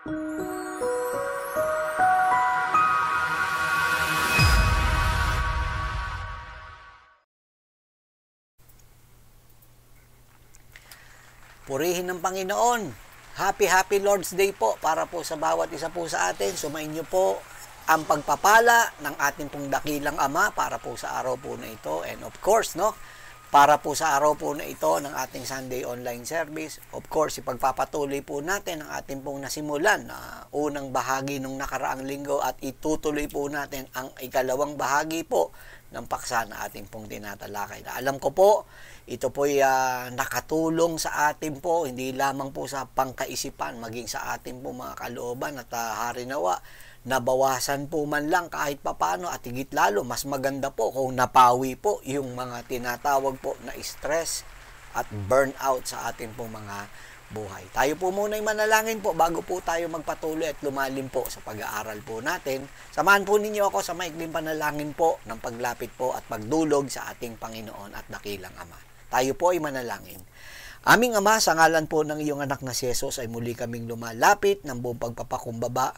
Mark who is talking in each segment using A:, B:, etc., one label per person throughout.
A: Purihin ng Panginoon. Happy Lord's Day po para po sa bawat isa po sa atin. Sumainyo po ang pagpapala ng ating pong dakilang Ama para po sa araw po na ito. And of course, no, para po sa araw po na ito ng ating Sunday online service, of course, ipagpapatuloy po natin ang ating pong nasimulan na unang bahagi nung nakaraang linggo at itutuloy po natin ang ikalawang bahagi po ng paksa na ating pong tinatalakay. Alam ko po, ito po'y nakatulong sa atin po, hindi lamang po sa pangkaisipan, maging sa atin po mga kalooban at hari nawa, nabawasan po man lang kahit papano at higit lalo, mas maganda po kung napawi po yung mga tinatawag po na stress at burnout sa atin po mga buhay. Tayo po muna'y manalangin po bago po tayo magpatuloy at lumalim po sa pag-aaral po natin. Samahan po ninyo ako sa maikling panalangin po ng paglapit po at pagdulog sa ating Panginoon at dakilang Ama. Tayo po ay manalangin. Aming Ama, sa ngalan po ng iyong anak na si Jesus ay muli kaming lumalapit ng buong pagpapakumbaba.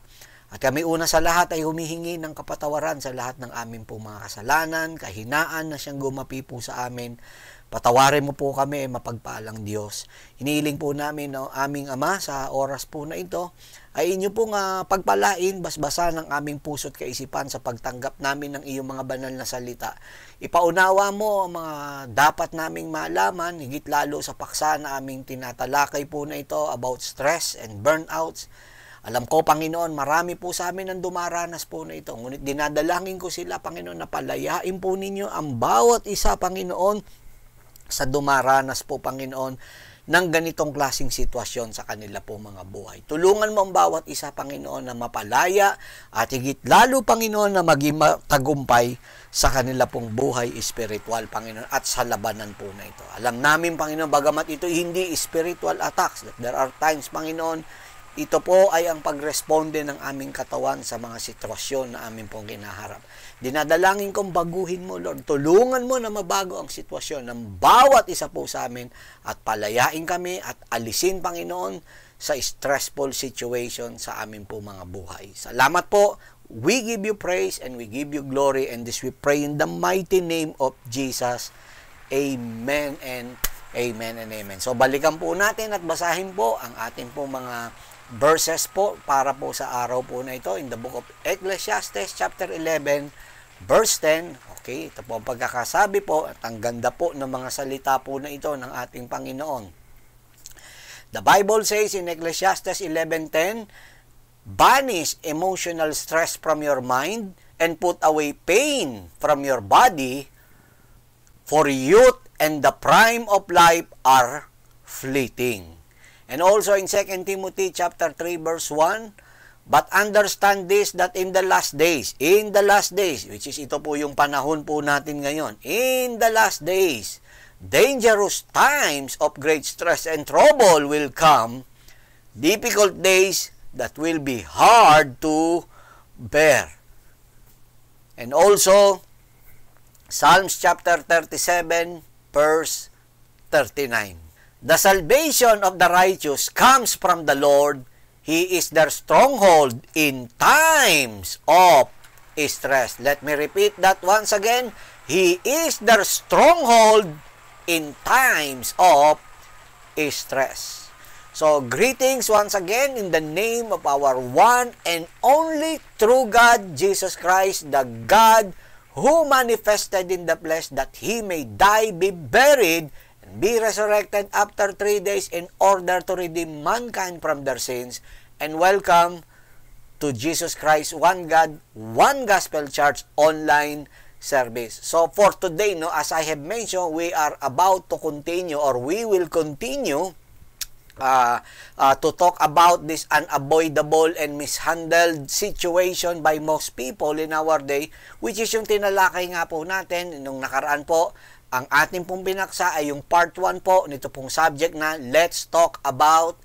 A: At kami una sa lahat ay humihingi ng kapatawaran sa lahat ng aming po mga kasalanan, kahinaan na siyang gumapi po sa amin. Patawarin mo po kami, mapagpalang Diyos. Hinihiling po namin, aming Ama, sa oras po na ito, ay inyo pong pagpalain, basbasa ng aming puso't kaisipan sa pagtanggap namin ng iyong mga banal na salita. Ipaunawa mo ang mga dapat naming malaman, higit lalo sa paksa na aming tinatalakay po na ito about stress and burnouts. Alam ko, Panginoon, marami po sa amin ang dumaranas po na ito. Ngunit dinadalangin ko sila, Panginoon, na palayain po ninyo ang bawat isa, Panginoon, sa dumaranas po, Panginoon, ng ganitong klaseng sitwasyon sa kanila po mga buhay. Tulungan mo ang bawat isa, Panginoon, na mapalaya at higit lalo, Panginoon, na maging tagumpay sa kanila pong buhay espiritual, Panginoon, at sa labanan po na ito. Alam namin, Panginoon, bagamat ito hindi spiritual attacks, that there are times, Panginoon, ito po ay ang pagresponde ng aming katawan sa mga sitwasyon na aming pong kinaharap. Dinadalangin kong baguhin mo, Lord. Tulungan mo na mabago ang sitwasyon ng bawat isa po sa amin at palayain kami at alisin, Panginoon, sa stressful situation sa amin po mga buhay. Salamat po. We give you praise and we give you glory, and this we pray in the mighty name of Jesus. Amen and amen and amen. So balikan po natin at basahin po ang ating po mga verses po para po sa araw po na ito in the book of Ecclesiastes chapter 11 verse 10. Okay, ito po ang pagkakasabi po at ang ganda po ng mga salita po na ito ng ating Panginoon. The Bible says in Ecclesiastes 11:10, banish emotional stress from your mind and put away pain from your body, for youth and the prime of life are fleeting. And also in 2 Timothy chapter 3 verse 1, but understand this, that in the last days, which is ito po yung panahon po natin ngayon, in the last days, dangerous times of great stress and trouble will come, difficult days that will be hard to bear. And also, Psalms chapter 37 verse 39. The salvation of the righteous comes from the Lord. He is their stronghold in times of stress. Let me repeat that once again. He is their stronghold in times of stress. So, greetings once again in the name of our one and only true God, Jesus Christ, the God who manifested in the flesh that He may die, be buried, be resurrected after 3 days in order to redeem mankind from their sins. And welcome to Jesus Christ, One God, One Gospel Church online service. So for today, no, as I have mentioned, we are about to continue, or we will continue to talk about this unavoidable and mishandled situation by most people in our day, which is yung tinalakay nga po natin nung nakaraan po. Ang ating pong pinaksa ay yung part 1 po nito pong subject na let's talk about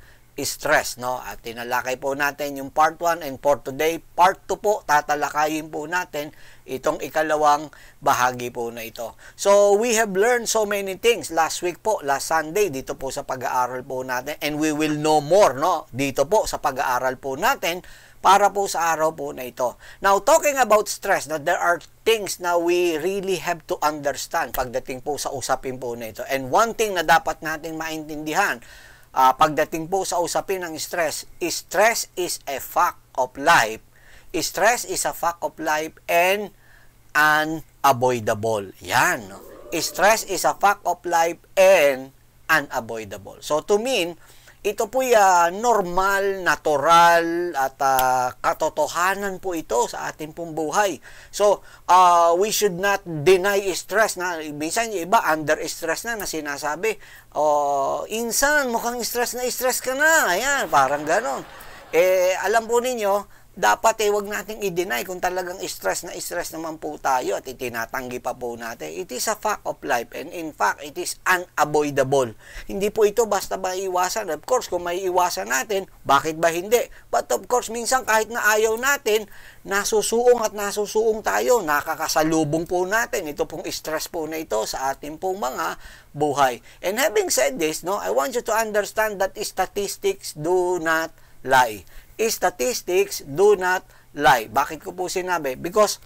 A: stress, no? At tinalakay po natin yung part 1, and for today, part 2 po, tatalakayin po natin itong ikalawang bahagi po na ito. So, we have learned so many things last week po, last Sunday, dito po sa pag-aaral po natin, and we will know more, no? Dito po sa pag-aaral po natin para po sa araw po na ito. Now, talking about stress, no, there are things na we really have to understand pagdating po sa usapin po na ito. And one thing na dapat nating maintindihan, pagdating po sa usapin ng stress is a fact of life. Stress is a fact of life and unavoidable. Yan. No? Stress is a fact of life and unavoidable. So to mean, ito po normal, natural, at katotohanan po ito sa ating pong buhay. So, we should not deny stress. Na, minsan yung iba, under stress na sinasabi, insan, mukhang stress ka na. Ayan, parang ganon. Alam po ninyo, dapat wag nating i-deny kung talagang stress naman po tayo at itinatanggi pa po natin. It is a fact of life, and in fact, it is unavoidable. Hindi po ito basta maiiwasan. Of course, kung maiiwasan natin, bakit ba hindi? But of course, minsan kahit na ayaw natin, nasusuong tayo, nakakasalubong po natin ito pong stress po na ito sa ating pong mga buhay. And having said this, no, I want you to understand that statistics do not lie. Statistics do not lie. Bakit ko po sinabi? Because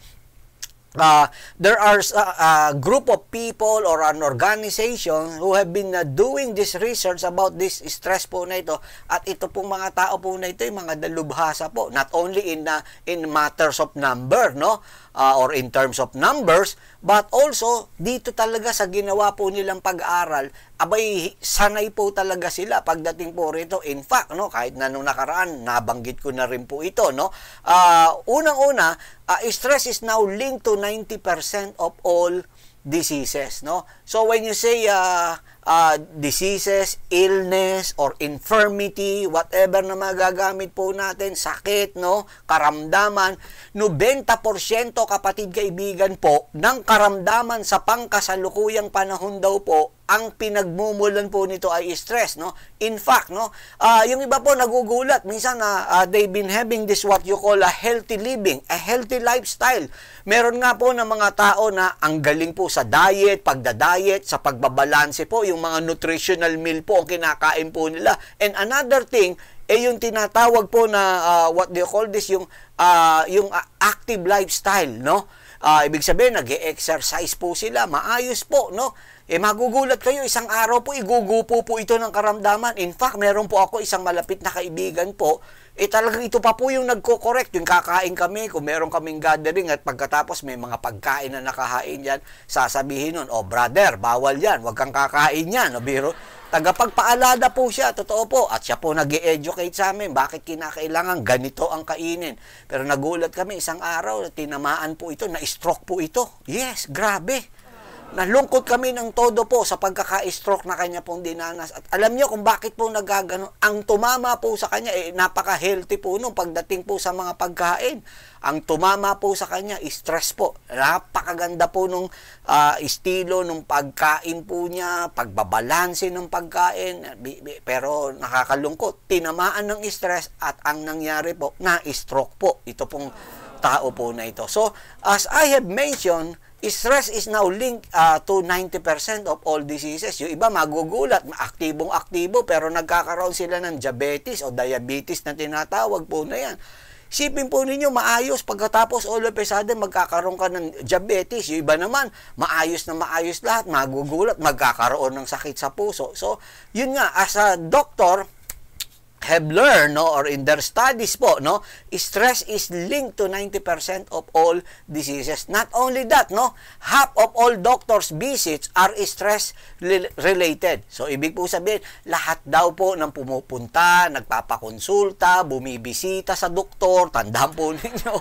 A: there are a group of people or an organization who have been doing this research about this stress po na ito, at ito pong mga tao po na ito, yung mga dalubhasa po, not only in matters of number, no, or in terms of numbers, but also dito talaga sa ginawa po nilang pag-aaral, abay sanay po talaga sila pagdating po rito. In fact, no, kahit na nung nakaraan nabanggit ko na rin po ito, no, unang-una, stress is now linked to 90% of all diseases, no. So when you say diseases, illness, or infirmity, whatever na magagamit po natin, sakit, no, karamdaman, 90% kapatid kaibigan po ng karamdaman sa pangkasalukuyang panahon daw po, ang pinagmumulan po nito ay stress, no. In fact, no, yung iba po nagugulat minsan na they've been having this what you call a healthy living, a healthy lifestyle. Meron nga po ng mga tao na ang galing po sa diet, pagda-diet, sa pagbabalanse po, yung mga nutritional meal po ang kinakain po nila. And another thing, yung tinatawag po na what do you call this, yung active lifestyle, no. Ibig sabihin, nag-e-exercise po sila, maayos po, no. Magugulat kayo, isang araw po, igugupo po ito ng karamdaman. In fact, meron po ako isang malapit na kaibigan po, talagang ito pa po yung nagko-correct. Yung kakain kami, kung meron kaming gathering at pagkatapos may mga pagkain na nakahain yan, sasabihin nun, brother, bawal yan, wag kang kakain yan. Biro, tagapagpaalala po siya, totoo po. At siya po nag-e-educate sa amin, bakit kinakailangan ganito ang kainin. Pero nagulat kami isang araw, tinamaan po ito, na-stroke po ito. Yes, grabe. Nalungkot kami ng todo po sa pagkaka-stroke na kanya pong dinanas. At alam niyo kung bakit po nagagano. Ang tumama po sa kanya, napaka-healthy po nung pagdating po sa mga pagkain. Ang tumama po sa kanya, stress po. Napakaganda po nung estilo nung pagkain po niya, pagbabalanse ng pagkain. Pero nakakalungkot, tinamaan ng stress at ang nangyari po, na-stroke po. Ito pong tao po na ito. So, as I have mentioned, stress is now linked to 90% of all diseases. Yung iba magugulat, aktibong-aktibo, pero nagkakaroon sila ng diabetes o diabetes na tinatawag po na yan. Sipin po ninyo, maayos, pagkatapos all of a sudden magkakaroon ka ng diabetes. Yung iba naman, maayos na maayos lahat, magugulat, magkakaroon ng sakit sa puso. So, yun nga, as a doctor, have learned, no, or in their studies po, no, stress is linked to 90% of all diseases. Not only that, no, half of all doctors' visits are stress related. So, ibig po sabihin, lahat daw po ng pumupunta, nagpapakonsulta, bumibisita sa doktor, tandaan po ninyo,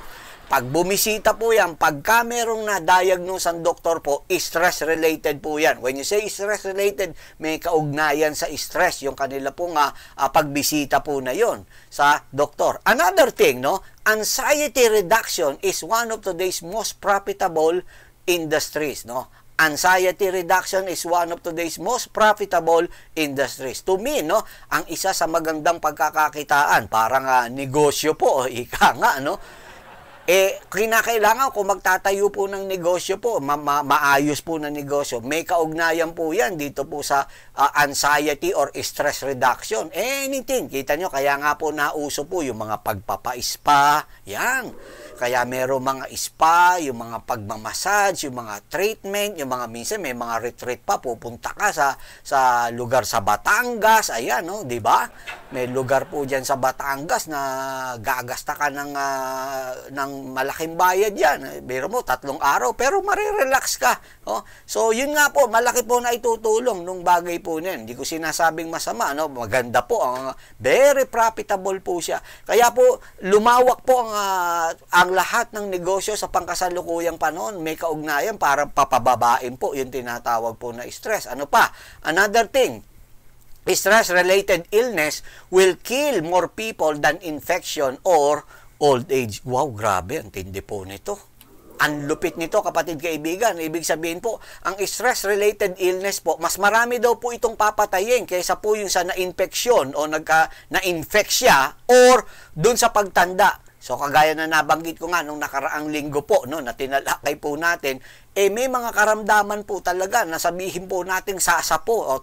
A: pag bumisita po yan, pagka merong na-diagnose ang doktor po, stress-related po yan. When you say stress-related, may kaugnayan sa stress, yung kanila po nga pagbisita po na yon sa doktor. Another thing, no, anxiety reduction is one of today's most profitable industries, no. Anxiety reduction is one of today's most profitable industries. To me, no, ang isa sa magandang pagkakakitaan, parang negosyo po, ika nga, no? Kinakailangan kung magtatayo po ng negosyo po, maayos po na negosyo, may kaugnayan po yan dito po sa anxiety or stress reduction. Anything, kita nyo, kaya nga po nauso po yung mga pagpapa-spa, yan. Kaya meron mga spa, yung mga pagmamassage, yung mga treatment, yung mga minsan may mga retreat pa, pupunta ka sa lugar sa Batangas, ayan, no, di ba? May lugar po diyan sa Batangas na gagasta ka ng malaking bayad yan. Biro mo, 3 araw, pero marirelax ka. Oh. So, yun nga po, malaki po na itutulong nung bagay po na yun. Hindi ko sinasabing masama, no? Maganda po, very profitable po siya. Kaya po, lumawak po ang lahat ng negosyo sa pangkasalukuyang panahon. May kaugnayan para papababain po yung tinatawag po na stress. Ano pa? Another thing, stress-related illness will kill more people than infection or old age. Wow, grabe. Ang tindi po nito. Ang lupit nito, kapatid kaibigan. Ibig sabihin po, ang stress-related illness po, mas marami daw po itong papatayin kaysa po yung sa na-infeksyon o na-infect siya or dun sa pagtanda. So, kagaya na nabanggit ko nga nung nakaraang linggo po, no, na tinalakay po natin, may mga karamdaman po talaga na sabihin po nating sasapo o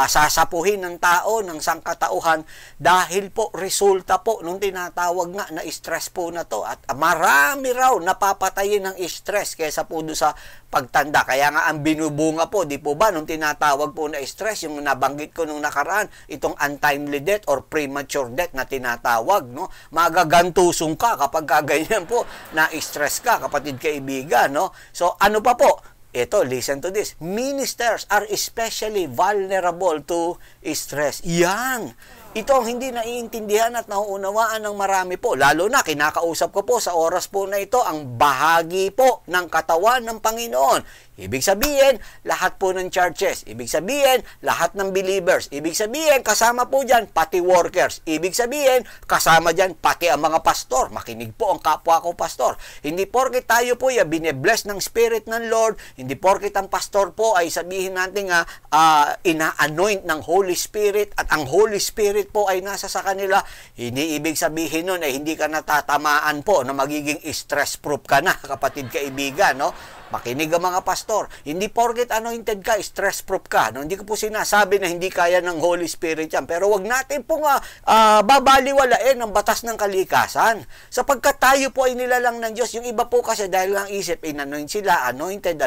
A: sasapuhin ng tao ng sangkatauhan dahil po resulta po nung tinatawag nga na stress po na to. At marami raw napapatayin ng stress kaysa po doon sa pagtanda. Kaya nga ang binubunga po, di po ba, nung tinatawag po na stress, yung nabanggit ko nung nakaraan, itong untimely death or premature death na tinatawag, no? Magagantusong ka kapag ganyan po na stress ka, kapatid kaibigan, no? So, ano pa po? Ito, listen to this. Ministers are especially vulnerable to stress. Yan. Ito ang hindi naiintindihan at nauunawaan ng marami po. Lalo na, kinakausap ko po sa oras po na ito ang bahagi po ng katawan ng Panginoon. Ibig sabihin, lahat po ng churches. Ibig sabihin, lahat ng believers. Ibig sabihin, kasama po dyan, pati workers. Ibig sabihin, kasama dyan, pati ang mga pastor. Makinig po ang kapwa ko pastor. Hindi porket tayo po bine-bless ng Spirit ng Lord, hindi porket ang pastor po ay sabihin natin ina-anoint ng Holy Spirit at ang Holy Spirit po ay nasa sa kanila, hindi ibig sabihin nun ay hindi ka natatamaan po na magiging stress-proof ka na, kapatid kaibigan, no? Makinig ang mga pastor. Hindi porket anointed ka, stress-proof ka. No? Hindi ko po sinasabi na hindi kaya ng Holy Spirit yan. Pero wag natin pong babaliwalain ang batas ng kalikasan. Sapagkat tayo po ay nilalang ng Diyos. Yung iba po kasi dahil lang isip, in-anoint sila, anointed.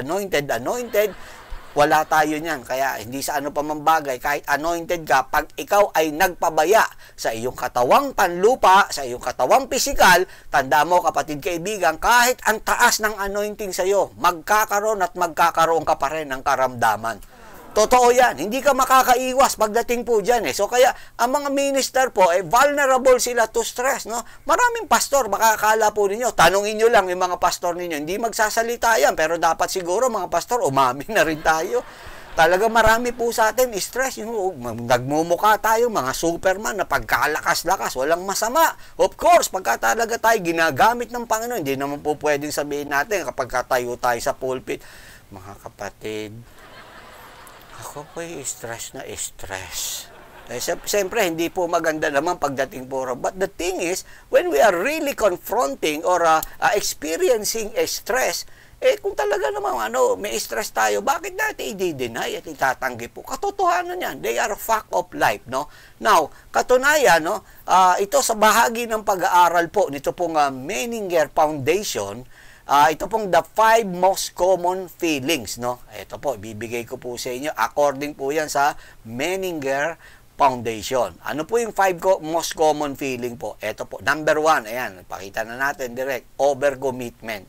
A: Wala tayo niyan. Kaya hindi sa ano pa man bagay, kahit anointed ka, pag ikaw ay nagpabaya sa iyong katawang panlupa, sa iyong katawang pisikal, tanda mo kapatid kaibigan, kahit ang taas ng anointing sa iyo, magkakaroon ka pa rin ng karamdaman. Totoo yan. Hindi ka makakaiwas pagdating po dyan. So kaya ang mga minister po, vulnerable sila to stress. No? Maraming pastor, makakala po ninyo, tanungin nyo lang yung mga pastor ninyo, hindi magsasalita yan, pero dapat siguro mga pastor, umamin na rin tayo. Talaga marami po sa atin, stress. Yung, nagmumukha tayo, mga superman na pagkalakas-lakas, walang masama. Of course, pagka talaga tayo ginagamit ng Panginoon, hindi naman po pwedeng sabihin natin kapag tayo sa pulpit, mga kapatid, ako po stress na stress. Siyempre, hindi po maganda naman pagdating po. But the thing is, when we are really confronting or experiencing a stress, kung talaga naman may stress tayo, bakit natin i-deny at itatanggi po? Katotohanan yan. They are a fact of life, no? Now, katunayan, no? Ito sa bahagi ng pag-aaral po, nito pong Menninger Foundation, ito pong the 5 most common feelings, no? Ito po, bibigay ko po sa inyo. According po yan sa Menninger Foundation. Ano po yung 5 most common feeling po? Ito po, number 1, ayan, pakita na natin direct, overcommitment.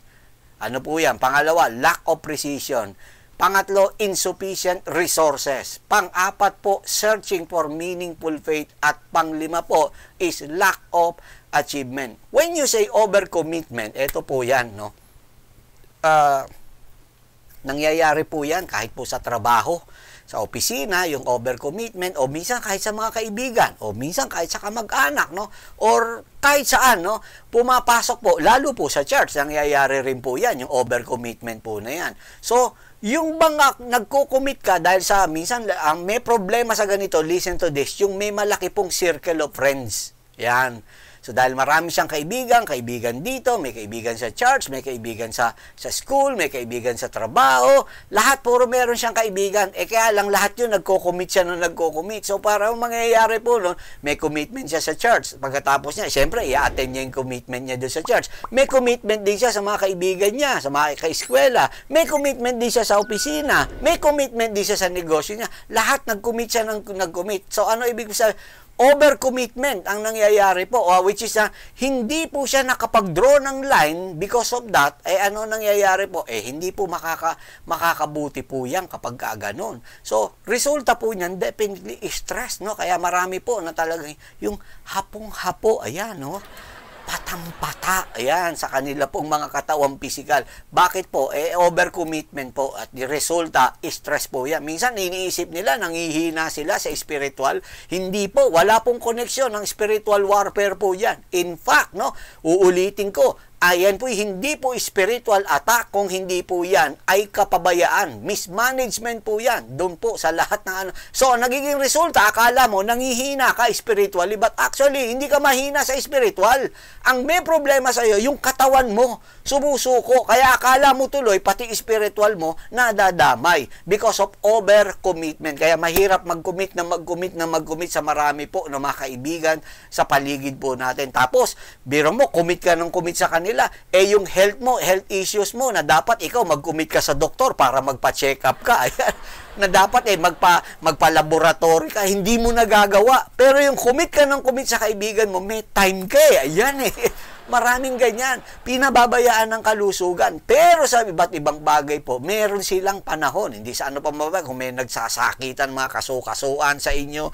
A: Ano po yan? Pangalawa, lack of precision. Pangatlo, insufficient resources. Pang-apat po, searching for meaningful faith. At pang-5 po is lack of achievement. When you say overcommitment, ito po yan, no? Nangyayari po yan kahit po sa trabaho, sa opisina, yung overcommitment, o minsan kahit sa mga kaibigan, o minsan kahit sa kamag-anak, no? Or kahit saan, no? Pumapasok po, lalo po sa church, nangyayari rin po yan, yung overcommitment po na yan. So, Yung bang nagko-commit ka dahil sa minsan ang may problema sa ganito, listen to this, yung may malaki pong circle of friends. Yan. So dahil marami siyang kaibigan dito, may kaibigan sa church, may kaibigan sa school, may kaibigan sa trabaho, lahat puro meron siyang kaibigan. Kaya lang lahat yun nagko-commit siya na nagko-commit. So para ang mangyayari po nun, may commitment siya sa church. Pagkatapos niya, syempre i-attend niya yung commitment niya doon sa church. May commitment din siya sa mga kaibigan niya, sa mga kaeskwela. May commitment din siya sa opisina. May commitment din siya sa negosyo niya. Lahat nag-commit siya ng nag-commit. So ano ibig sabihin? Overcommitment ang nangyayari po, which is hindi po siya nakapag-draw ng line. Because of that, ano nangyayari po? Hindi po makakabuti po yan kapag gano'n. So, resulta po niyan, definitely stress, no? Kaya marami po na talagang yung hapong-hapo, ayan, no? Patang-pata, ayan, sa kanila pong mga katawang pisikal. Bakit po? Overcommitment po at the resulta, stress po yan. Minsan, iniisip nila, nangihina sila sa spiritual. Hindi po, wala pong koneksyon ng spiritual warfare po yan. In fact, no, uulitin ko, ayan po, hindi po spiritual attack kung hindi po yan ay kapabayaan. Mismanagement po yan. Doon po sa lahat ng ano. So, nagiging resulta, akala mo, nangihina ka spiritually, but actually, hindi ka mahina sa spiritual. Ang may problema sa iyo, yung katawan mo, sumusuko. Kaya akala mo tuloy, pati spiritual mo, nadadamay because of overcommitment. Kaya mahirap mag-commit sa marami po na mga kaibigan sa paligid po natin. Tapos, biro mo, commit ka ng commit sa kanila. Yung health mo, health issues mo, na dapat ikaw mag-commit ka sa doktor para magpa-check up ka. Ayan. Na dapat magpa-laboratory ka, hindi mo nagagawa. Pero yung commit ka ng commit sa kaibigan mo, may time ka Ayan Maraming ganyan. Pinababayaan ng kalusugan. Pero sa iba't ibang bagay po, meron silang panahon. Hindi sa ano pa mababa, kung may nagsasakitan, mga kasukasuan sa inyo,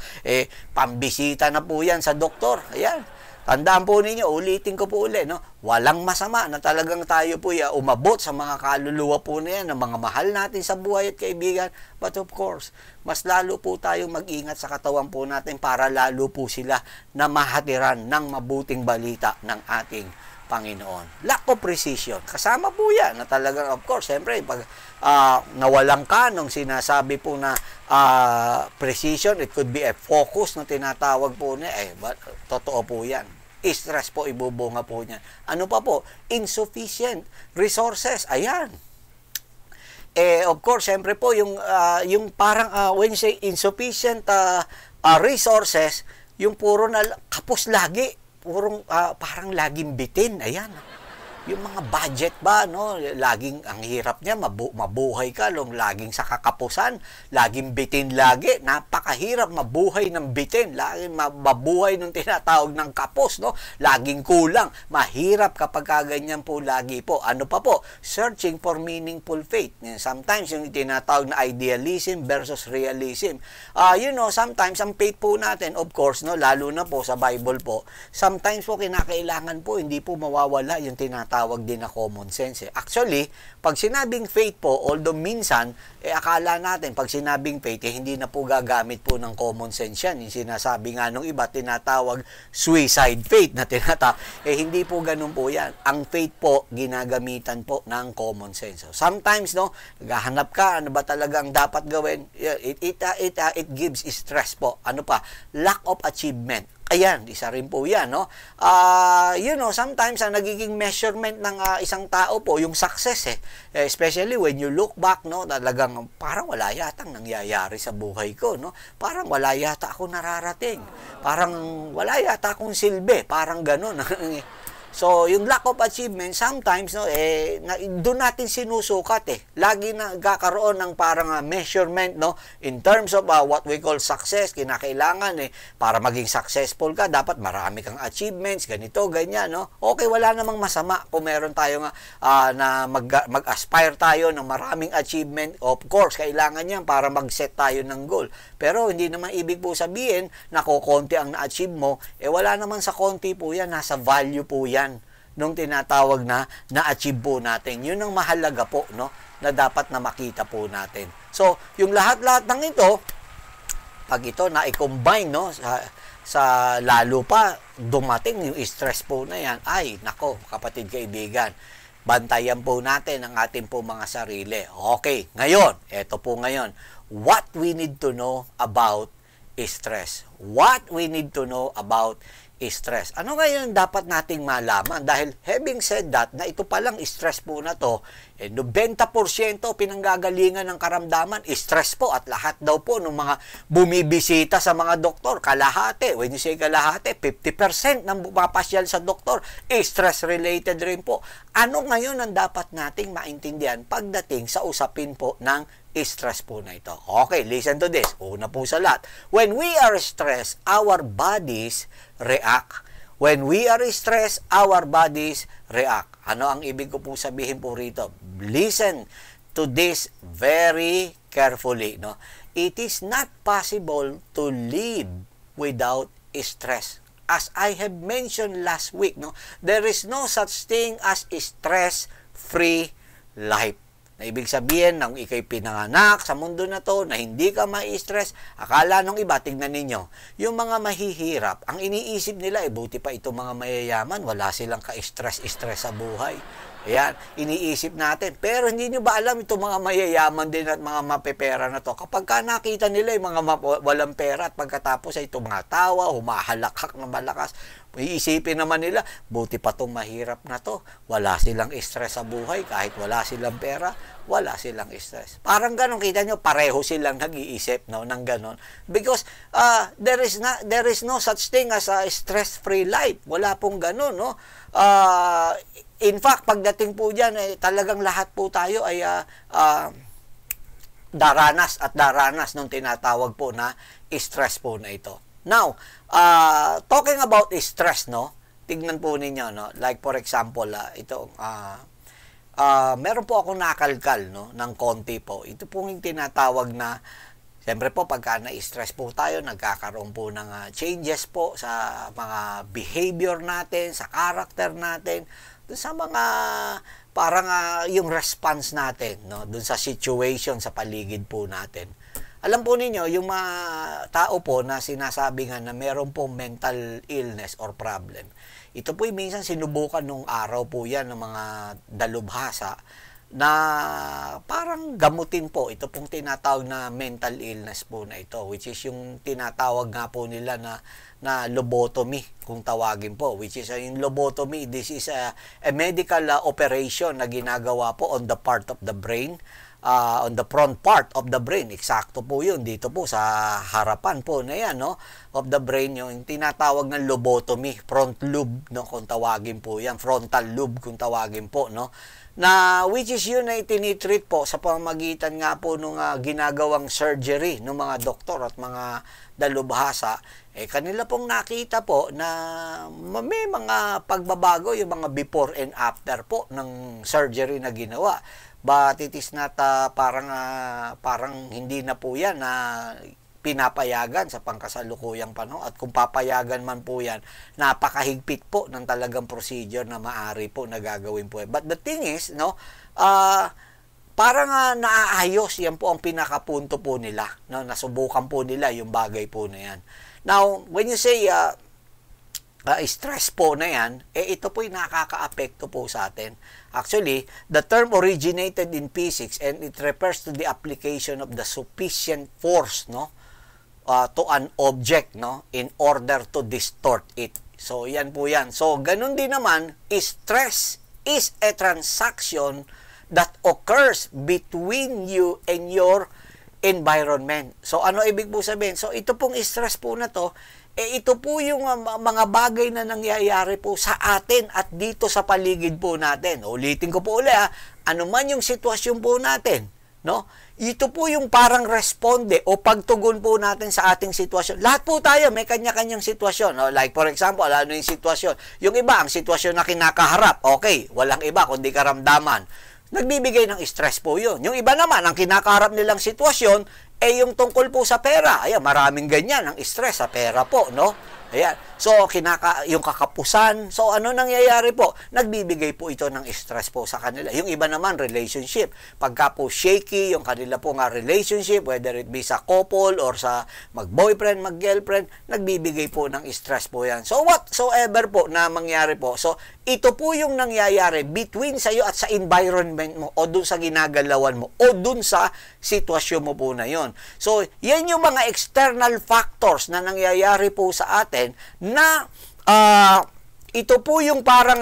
A: pambisita na po yan sa doktor. Ayan. Tandaan po ninyo, ulitin ko po uli, no? Walang masama na talagang tayo po umabot sa mga kaluluwa po na yan, ng mga mahal natin sa buhay at kaibigan. But of course, mas lalo po tayong mag-ingat sa katawan po natin para lalo po sila na mahatiran ng mabuting balita ng ating Panginoon. Lack of precision. Kasama po yan na talagang, of course, siyempre, pag nawalan ka nung sinasabi po na precision, it could be a focus na tinatawag po niya, totoo po yan. Stress po, ibubunga po niyan. Ano pa po? Insufficient resources. Ayan. Of course, siyempre po, yung parang, when you say insufficient resources, yung puro na kapos lagi. Purong parang laging bitin. Ayan. Yung mga budget ba, no? Laging ang hirap niya, mabuhay ka, laging sa kakapusan, laging bitin lagi, napakahirap mabuhay ng bitin, laging mabuhay ng tinatawag ng kapos, no? Laging kulang, mahirap kapag kaganyan po lagi po. Ano pa po? Searching for meaningful faith. Sometimes yung tinatawag na idealism versus realism. Sometimes ang faith po natin, of course, no, lalo na po sa Bible po, sometimes po kinakailangan po, hindi po mawawala yung tinatawag din na common sense. Actually, pag sinabing faith po, although minsan, akala natin, pag sinabing faith, hindi na po gagamit po ng common sense yan. Yung sinasabi nga nung iba, tinatawag suicide faith na tinatawag. Hindi po ganun po yan. Ang faith po, ginagamitan po ng common sense. So, sometimes, no, naghahanap ka, ano ba talagang dapat gawin? It gives stress po. Ano pa? Lack of achievement. Ayan, isa rin po yan, no? Sometimes ang nagiging measurement ng isang tao po, yung success, especially when you look back, no? Talagang parang wala yatang nangyayari sa buhay ko, no? Parang wala yata ako nararating. Parang wala yata akong silbi. Parang ganun. So, yung lack of achievement, sometimes, no, doon natin sinusukat, Lagi nagkakaroon ng parang measurement, no, in terms of what we call success. Kinakailangan, para maging successful ka, dapat marami kang achievements, ganito, ganyan, no. Okay, wala namang masama kung meron tayo na mag-aspire tayo ng maraming achievement. Of course, kailangan yan para mag-set tayo ng goal. Pero, hindi naman ibig po sabihin na konti ang na-achieve mo, wala naman sa konti po yan, nasa value po yan nung tinatawag na na-achieve po natin. Yun ang mahalaga po, no, na dapat na makita po natin. So, yung lahat-lahat ng ito, pag ito na i-combine, no, sa lalo pa dumating yung stress po na yan, ay, nako, kapatid kaibigan, Bantayan po natin ang ating po mga sarili. Okay, ngayon, eto po ngayon. What we need to know about stress. What we need to know about stress. Ano ngayon dapat nating malaman? Dahil having said that, na ito palang stress po na to, 90% pinanggagalingan ng karamdaman, stress po, at lahat daw po ng mga bumibisita sa mga doktor, kalahati, when you say kalahati, 50% ng pumapasyal sa doktor, stress-related rin po. Ano ngayon ang dapat nating maintindihan pagdating sa usapin po ng stress po na ito? Okay, listen to this. Una po sa lahat, when we are stressed, our bodies react. When we are stressed, our bodies react. Ano ang ibig ko po sabihin po rito? Listen to this very carefully. No? It is not possible to live without stress. As I have mentioned last week, no, there is no such thing as stress-free life. Na ibig sabihin, nang ikay pinanganak sa mundo na to, na hindi ka ma-stress, akala nung iba, tingnan ninyo, yung mga mahihirap, ang iniisip nila, buti pa itong mga mayayaman, wala silang ka-stress sa buhay. Ayan, iniisip natin. Pero hindi nyo ba alam itong mga mayayaman din at mga mapepera na to? Kapag ka nakita nila yung mga walang pera at pagkatapos ay tumatawa, humahalakhak na malakas, iisipin naman nila, buti pa itong mahirap na to. Wala silang stress sa buhay, kahit wala silang pera, wala silang stress. Parang ganun, kita nyo, pareho silang nag-iisip, no, ng ganun. Because there is no such thing as a stress-free life. Wala pong ganun, no? In fact, pagdating po dyan, talagang lahat po tayo ay daranas at daranas nung tinatawag po na stress po na ito. Now, talking about stress, no, tignan po ninyo, no, like for example, meron po akong nakalkal, no, ng konti po. Ito po yung tinatawag na, siyempre po, pagka na-stress po tayo, nagkakaroon po ng changes po sa mga behavior natin, sa character natin, dun sa mga parang yung response natin, no, dun sa situation sa paligid po natin. Alam po ninyo, yung mga tao po na sinasabi nga na meron po mental illness or problem, ito po minsan sinubukan nung araw po yan ng mga dalubhasa na parang gamutin po. Ito pong tinatawag na mental illness po na ito, which is yung tinatawag nga po nila na lobotomy, kung tawagin po, which is yung lobotomy. This is a medical operation na ginagawa po on the part of the brain, on the front part of the brain. Eksakto po yun dito po sa harapan po na yan, no, of the brain, yung tinatawag ng lobotomy, front lobe, no, kung tawagin po yan, frontal lobe kung tawagin po, no, na which is yun na itinitreat po sa pamamagitan nga po nung ginagawang surgery ng mga doktor at mga dalubhasa. Kanila pong nakita po na may mga pagbabago yung mga before and after po ng surgery na ginawa. But it is not parang hindi na po yan na pinapayagan sa pangkasalukuyang panahon. At kung papayagan man po yan, napakahigpit po ng talagang procedure na maaari po na gagawin po. But the thing is, no, parang naaayos, yan po ang pinakapunto po nila, no, nasubukan po nila yung bagay po na yan. Now, when you say stress po na yan, ito po'y nakaka-apekto po sa atin. Actually, the term originated in physics and it refers to the application of the sufficient force, no, to an object, no, in order to distort it. So, yan po yan. So, ganun din naman, stress is a transaction that occurs between you and your environment. So, ano ibig po sabihin? So, ito pong stress po na to, ito po yung mga bagay na nangyayari po sa atin at dito sa paligid po natin. Ulitin ko po ulit, ano man yung sitwasyon po natin, no? Ito po yung parang responde o pagtugon po natin sa ating sitwasyon. Lahat po tayo may kanya-kanyang sitwasyon, no? Like for example, ano yung sitwasyon? Yung iba, ang sitwasyon na kinakaharap, okay, walang iba kundi karamdaman. Nagbibigay ng stress po yun. Yung iba naman, ang kinakaharap nilang sitwasyon, yung tungkol po sa pera. Ayan, maraming ganyan, ang stress sa pera po, no? Ayan. So, yung kakapusan. So, ano nangyayari po? Nagbibigay po ito ng stress po sa kanila. Yung iba naman, relationship. Pagka po shaky, yung kanila po nga relationship, whether it be sa couple or sa mag-boyfriend, mag-girlfriend, nagbibigay po ng stress po yan. So, whatsoever po na mangyari po. So, ito po yung nangyayari between sa iyo at sa environment mo o dun sa ginagalawan mo o dun sa sitwasyon mo po na yon. So, yan yung mga external factors na nangyayari po sa atin na ito po yung parang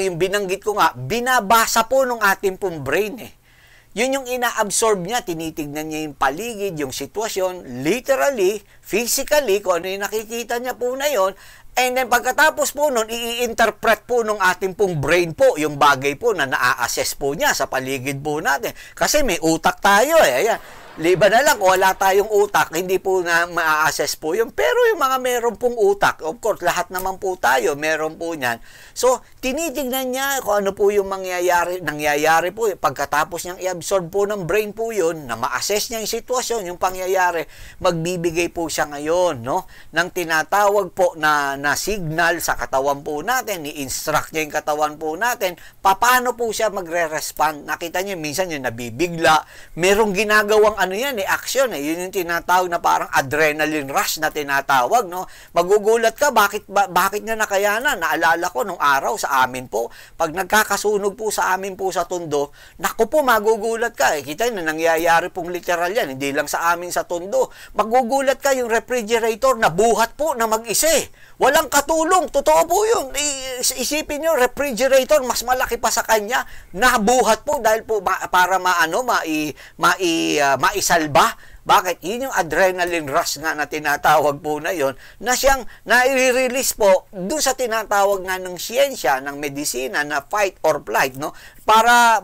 A: yung binanggit ko nga, binabasa po ng ating pong brain eh. Yun yung ina-absorb niya, tinitignan niya yung paligid, yung sitwasyon, literally, physically, kung ano yung nakikita niya po na yon. And then pagkatapos po nun, i-interpret po ng ating pong brain po yung bagay po na naa-assess po niya sa paligid po natin. Kasi may utak tayo eh. Ayan. Liba na lang, wala tayong utak, hindi po na ma-assess po yun. Pero yung mga meron pong utak, of course, lahat naman po tayo, meron po niyan. So, tinitignan niya kung ano po yung nangyayari po. Pagkatapos niyang i-absorb po ng brain po yun, na ma-assess niya yung sitwasyon, yung pangyayari, magbibigay po siya ngayon, no? Nang tinatawag po na signal sa katawan po natin, i-instruct niya yung katawan po natin, paano po siya magre-respond. Nakita niyo, minsan yung nabibigla, merong ginagawang yan action yun yung tinatawag na parang adrenaline rush na tinatawag, no? Magugulat ka, bakit niya nakayanan? Naalala ko nung araw sa amin po, pag nagkakasunog po sa amin po sa Tondo, naku po, magugulat ka kita na nangyayari pong literal yan, hindi lang sa amin sa Tondo. Magugulat ka, yung refrigerator na buhat po na mag-isa walang katulong, totoo po yun. Isipin nyo, refrigerator mas malaki pa sa kanya, nabuhat po dahil po para maisalba. Bakit? Yun yung adrenaline rush nga na tinatawag po na yon, na siyang nai-release po doon sa tinatawag nga ng siyensya, ng medisina na fight or flight, no? Para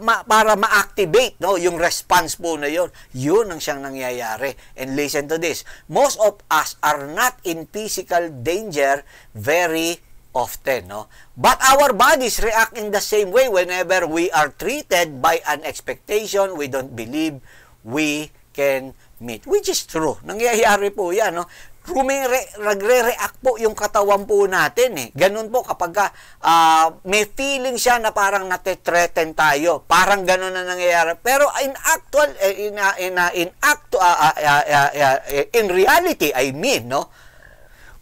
A: ma-activate, no, yung response po na yon. Yun ang siyang nangyayari. And listen to this. Most of us are not in physical danger very often, no? But our bodies react in the same way whenever we are treated by an expectation we don't believe we can meet. Which is true. Nangyayari po yan, no? Nagre-react po yung katawan po natin eh. Ganun po kapag may feeling siya na parang nate-threaten tayo. Parang ganun na nangyayari. Pero in reality, I mean, no?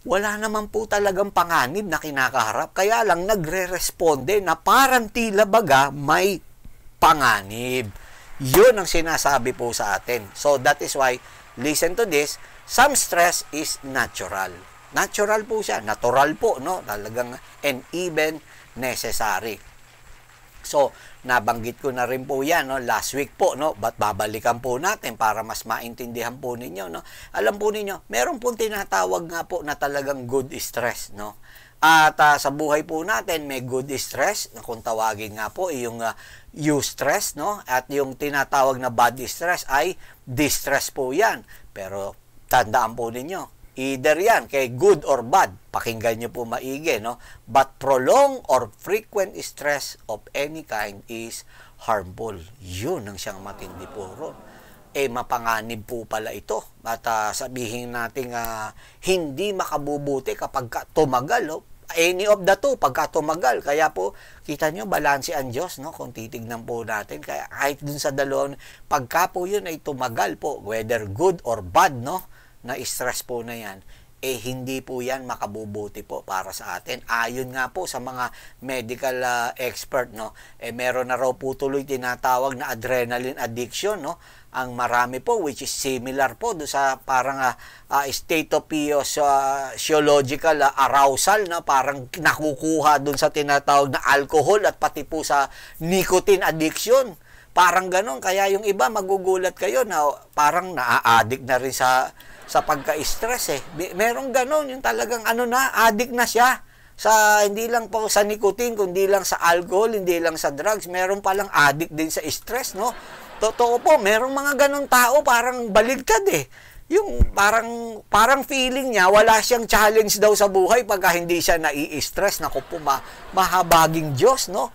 A: Wala naman po talagang panganib na kinakaharap. Kaya lang nagre-responde na parang tila baga may panganib. Yun ang sinasabi po sa atin. So that is why, listen to this, some stress is natural. Natural po siya, natural po, no? Talagang and even necessary. So, nabanggit ko na rin po yan, no? Last week po, no? Babalikan po natin para mas maintindihan po ninyo, no? Alam po ninyo, meron po tinatawag nga po na talagang good stress, no? At sa buhay po natin, may good stress, na kung tawagin nga po, yung eustress, no? At yung tinatawag na bad stress ay distress po yan. Pero tandaan po ninyo, either yan, kay good or bad, pakinggan nyo po maigi, no? But prolonged or frequent stress of any kind is harmful. Yun ang siyang matindi po ron. Mapanganib po pala ito. At sabihin natin hindi makabubuti kapag tumagal, no? Any of the two, pagka tumagal. Kaya po, kita nyo, balanse ang Diyos, no? Kung titignan po natin. Kaya kahit dun sa dalawang, pagka po yun ay tumagal po, whether good or bad, no? Na stress po na yan, hindi po yan makabubuti po para sa atin. Ayon nga po sa mga medical expert, no? Meron na raw po tuloy tinatawag na adrenaline addiction, no? Ang marami po, which is similar po do sa parang state of physiological arousal, na parang nakukuha dun sa tinatawag na alcohol at pati po sa nicotine addiction. Parang ganon. Kaya yung iba magugulat kayo na parang naa-addict na rin sa pagka-stress eh. Merong ganon, yung talagang addict na siya. Hindi lang po sa nicotine, kundi lang sa alcohol, hindi lang sa drugs. Meron palang addict din sa stress, no? Totoo po, merong mga ganong tao parang baligtad eh. Yung parang feeling niya, wala siyang challenge daw sa buhay pagka hindi siya nai-stress. Naku po, mahabaging Diyos, no?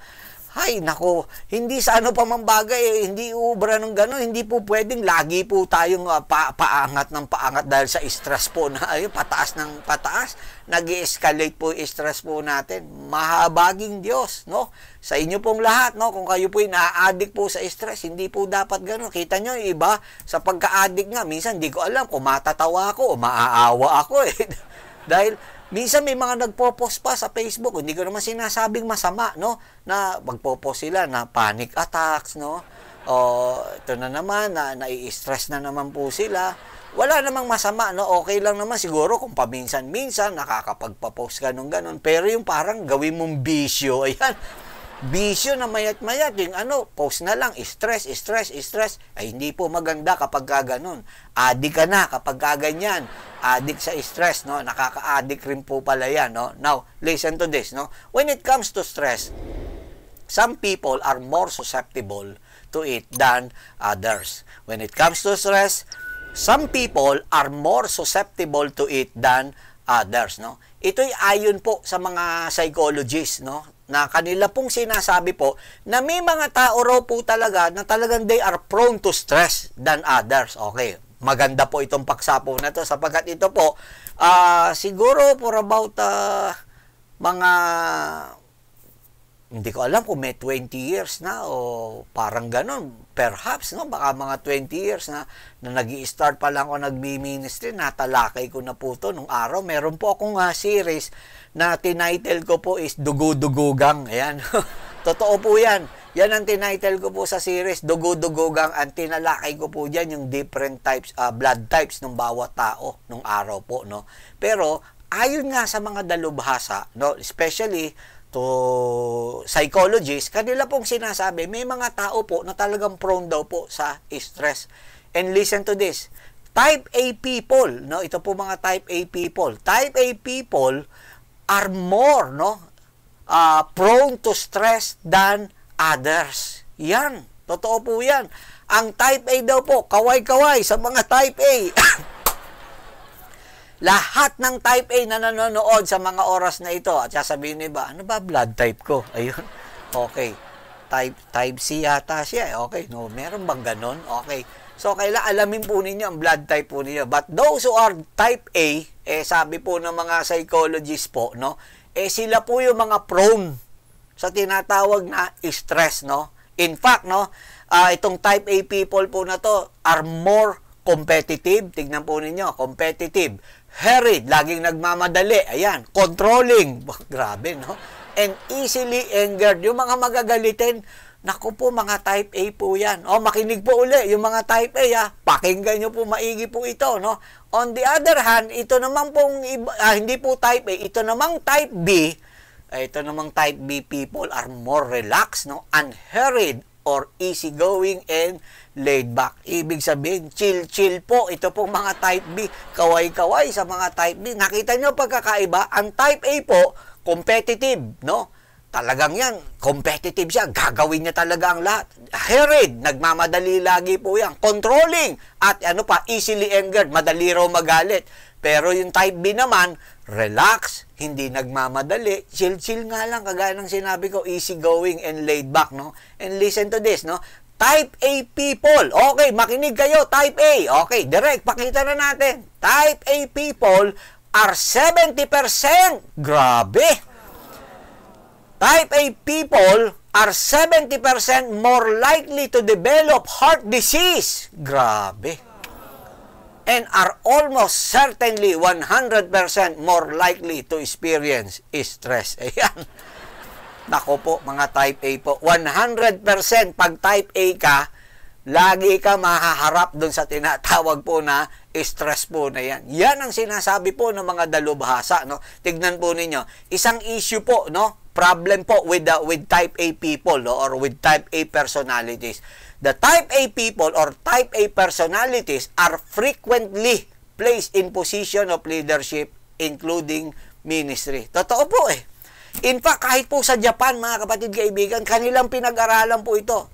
A: Hay, nako, hindi sa ano pa man bagay, hindi ubra ng gano'n, hindi po pwedeng lagi po tayong paangat ng paangat dahil sa stress po na, pataas ng pataas, nag-escalate po yung stress po natin. Mahabaging Diyos, no? Sa inyo pong lahat, no? Kung kayo po na-addict po sa stress, hindi po dapat gano'n. Kita nyo, yung iba, sa pagka-addict nga, minsan hindi ko alam kung matatawa ako o maaawa ako Dahil, minsan may mga nagpo-post pa sa Facebook, hindi ko naman sinasabing masama, no? Na magpo-post sila na panic attacks, no? O ito na naman, nai-stress na naman po sila. Wala namang masama, no? Okay lang naman siguro kung paminsan-minsan nakakapagpa-post ka nung ganun. Pero yung parang gawin mong bisyo, ayan. Bisyo na mayat-mayat, yung post na lang, stress, ay hindi po maganda kapag ganun. Addict ka na kapag ganyan. Addict sa stress, no? Nakaka-addict rin po pala yan, no? Now, listen to this, no? When it comes to stress, some people are more susceptible to it than others. When it comes to stress, some people are more susceptible to it than others, no? Ito'y ayon po sa mga psychologists, no? Na kanila pong sinasabi po na may mga tao raw po talaga na talagang they are prone to stress than others. Okay, maganda po itong paksa po na to sapagkat ito po, siguro for about mga, hindi ko alam kung may 20 years na o parang ganon. Perhaps, no? Baka mga 20 years na nag-i-start pa lang ako nag-ministry, natalakay ko na po to nung araw. Meron po akong series na tinitle ko po is Dugo-Dugugang. Ayan. Totoo po yan. Yan ang tinitle ko po sa series, Dugo-Dugugang. Ang tinalakay ko po dyan yung different types, blood types ng bawat tao nung araw po, no? Pero, ayon nga sa mga dalubhasa, no? Especially to psychologists, kanila pong sinasabi, may mga tao po na talagang prone daw po sa stress. And listen to this, type A people, no? Ito po mga type A people. Type A people are more, no? Prone to stress than others. Yan, totoo po yan. Ang type A daw po, kaway-kaway sa mga type A. Lahat ng type A na nanonood sa mga oras na ito, at sasabihin niyo ba, ano ba blood type ko? Ayun. Okay. Type C yata siya. Okay. No, meron bang ganon? Okay. So, kailangan alamin po ninyo ang blood type po ninyo. But those who are type A, sabi po ng mga psychologists po, no? Sila po yung mga prone sa tinatawag na stress, no? In fact, no, itong type A people po na to are more competitive. Tignan po ninyo, competitive. Hurried, laging nagmamadali. Ayan, controlling. Grabe, no? And easily angered. Yung mga magagalitin, naku po, mga type A po yan. O, makinig po uli, yung mga type A, pakinggan nyo po, maigi po ito, no? On the other hand, ito naman pong, hindi po type A, ito namang type B, ito namang type B people are more relaxed, no? Unhurried or easygoing and laid back. Ibig sabihin, chill-chill po. Ito pong mga type B, kaway-kaway sa mga type B. Nakita nyo pagkakaiba? Ang type A po, competitive, no? Talagang yan, competitive siya. Gagawin niya talaga ang lahat. Hurried, nagmamadali lagi po yan. Controlling, at easily angered, madali raw magalit. Pero yung type B naman, relax, hindi nagmamadali, chill-chill nga lang, kagaya ng sinabi ko, easygoing and laid back, no? And listen to this, no? Type A people. Okay, makinig kayo, type A. Okay, direct, pakita na natin. Type A people are 70%. Grabe. Type A people are 70% more likely to develop heart disease. Grabe. And are almost certainly 100% more likely to experience stress. Ayan. Nako po, mga type A po. 100% pag type A ka, lagi ka mahaharap dun sa tinatawag po na stress po na yan. Yan ang sinasabi po ng mga dalubhasa, no? Tignan po ninyo. Isang issue po, no? Problem po with type A people, no? Or with type A personalities. The type A people or type A personalities are frequently placed in position of leadership, including ministry. Totoo po In fact, kahit po sa Japan, mga kapatid kaibigan, kanilang pinag-aralan po ito.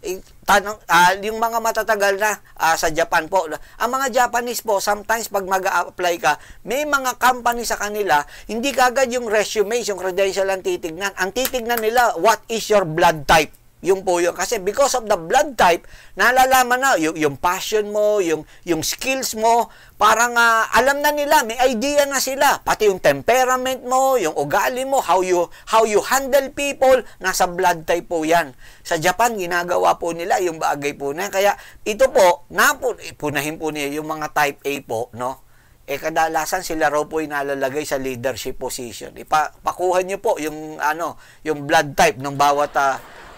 A: Yung mga matatagal na sa Japan po. Ang mga Japanese po, sometimes pag mag-a-apply ka, may mga company sa kanila, hindi kagad yung resume, yung credential ang titignan. Ang titignan nila, what is your blood type? Yung po yun. Kasi because of the blood type, nalalaman na yung passion mo, yung skills mo, parang alam na nila, may idea na sila. Pati yung temperament mo, yung ugali mo, how you handle people, nasa blood type po yan. Sa Japan, ginagawa po nila yung bagay po na. Kaya ito po, punahin po niya yung mga type A po, no? Kadalasan sila raw po inalalagay sa leadership position. Pakuha niyo po yung blood type ng bawat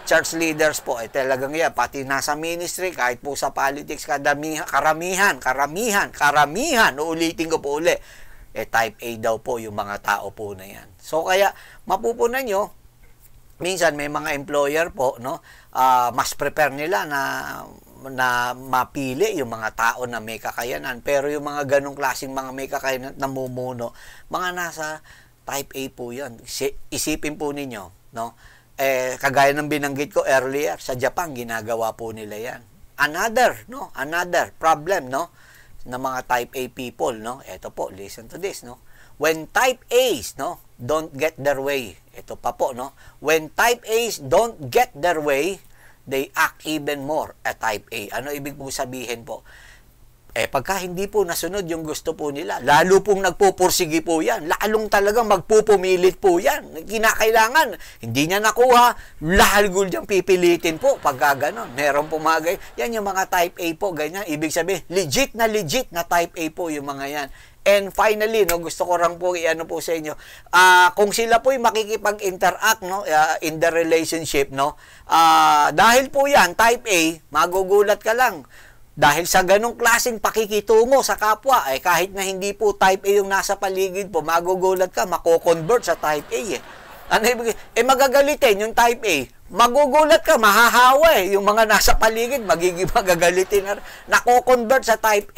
A: church leaders po. Talagang yan, pati nasa ministry, kahit po sa politics, karamihan, uulitin ko po uli, type A daw po yung mga tao po na yan. So kaya mapupunan nyo, minsan may mga employer po, no, mas prepare nila na mapili yung mga tao na may kakayanan, pero yung mga ganong klaseng mga may kakayanan na namumuno, mga nasa type A po yan. Isipin po ninyo, no, kagaya ng binanggit ko earlier, sa Japan ginagawa po nila yan. Another problem, no, ng mga type A people, no. Ito po, listen to this, no. When type A's, no, don't get their way. Ito pa po, no. When type A's don't get their way, they act even more a type A. Ano ibig po sabihin po? Pagka hindi po nasunod yung gusto po nila, lalo pong nagpupursigi po yan. Lalong talagang magpupumilit po yan. Kinakailangan, hindi niya nakuha, lalgul niyang pipilitin po. Pagka ganon, meron po mga ganyan. Yan yung mga type A po, ganyan. Ibig sabihin, legit na type A po yung mga yan. And finally, no, gusto ko lang po i-ano po sa inyo, kung sila po makikipag-interact, no, in the relationship, no, dahil po yan, type A, magugulat ka lang. Dahil sa ganong klaseng pakikitungo sa kapwa, kahit na hindi po type A yung nasa paligid po, magugulat ka, mako-convert sa type A. Ano ibig? Magagalitin yung type A. Magugulat ka, mahahawa yung mga nasa paligid, magiging magagalitin na nako-convert sa type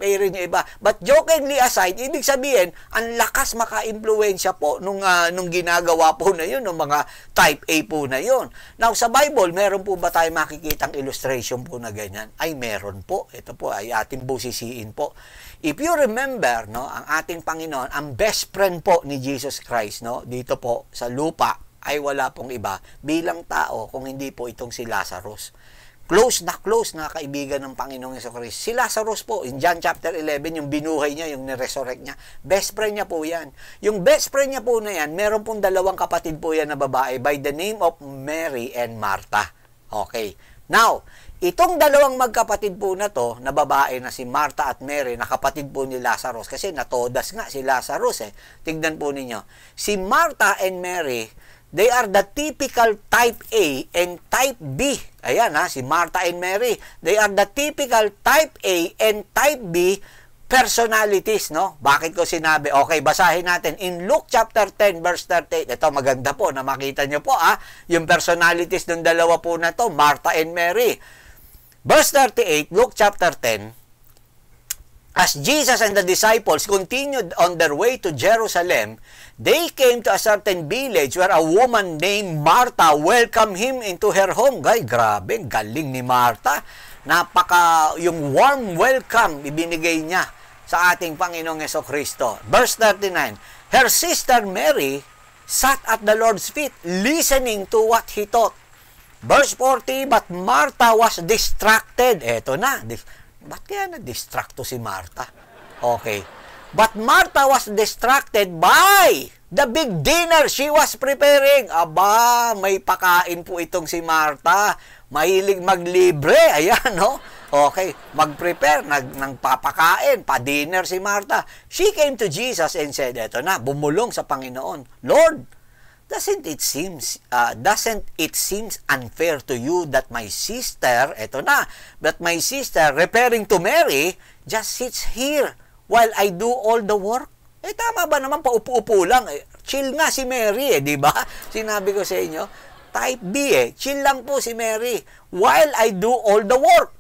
A: A rin yung iba. But jokingly aside, ibig sabihin, ang lakas maka-impluwensya po nung ginagawa po na yun, ng mga type A po na yun. Now, sa Bible, meron po ba tayo makikitang illustration po na ganyan? Ay, meron po. Ito po ay ating busisiin po. If you remember, no, ang ating Panginoon, ang best friend po ni Jesus Christ, no, dito po sa lupa, ay wala pong iba bilang tao kung hindi po itong si Lazarus. Close na kaibigan ng Panginoong Jesucristo. Si Lazarus po, in John chapter 11, yung binuhay niya, yung niresurrect niya, best friend niya po yan. Yung best friend niya po na yan, meron pong dalawang kapatid po yan na babae by the name of Mary and Martha. Okay. Now, itong dalawang magkapatid po na to, na babae na si Martha at Mary, na kapatid po ni Lazarus, kasi natodas nga si Lazarus Tignan po ninyo. Si Martha and Mary, they are the typical type A and type B. Ayan si Martha and Mary. They are the typical type A and type B personalities, no? Bakit ko sinabi? Okay, basahin natin. In Luke chapter 10, verse 38. Ito, maganda po na makita nyo po, yung personalities ng dalawa po na to, Martha and Mary. Verse 38, Luke chapter 10. As Jesus and the disciples continued on their way to Jerusalem, they came to a certain village where a woman named Martha welcomed him into her home. Grabe, galing ni Martha. Yung warm welcome ibinigay niya sa ating Panginoong Jesucristo. Verse 39, her sister Mary sat at the Lord's feet, listening to what he taught. Verse 40, but Martha was distracted. Eto na, ba't kaya na-distract to si Martha? Okay. But Martha was distracted by the big dinner she was preparing. Aba, may pakain po itong si Martha. Mahilig maglibre. Ayan, no? Okay. Mag-prepare, ng papakain, pa-dinner si Martha. She came to Jesus and said, eto na, bumulong sa Panginoon, Lord, doesn't it seems unfair to you that my sister, referring to Mary, just sits here while I do all the work? Tama ba naman, paupo-upo lang? Chill nga si Mary, di ba? Sinabi ko sa inyo, type B, chill lang po si Mary while I do all the work.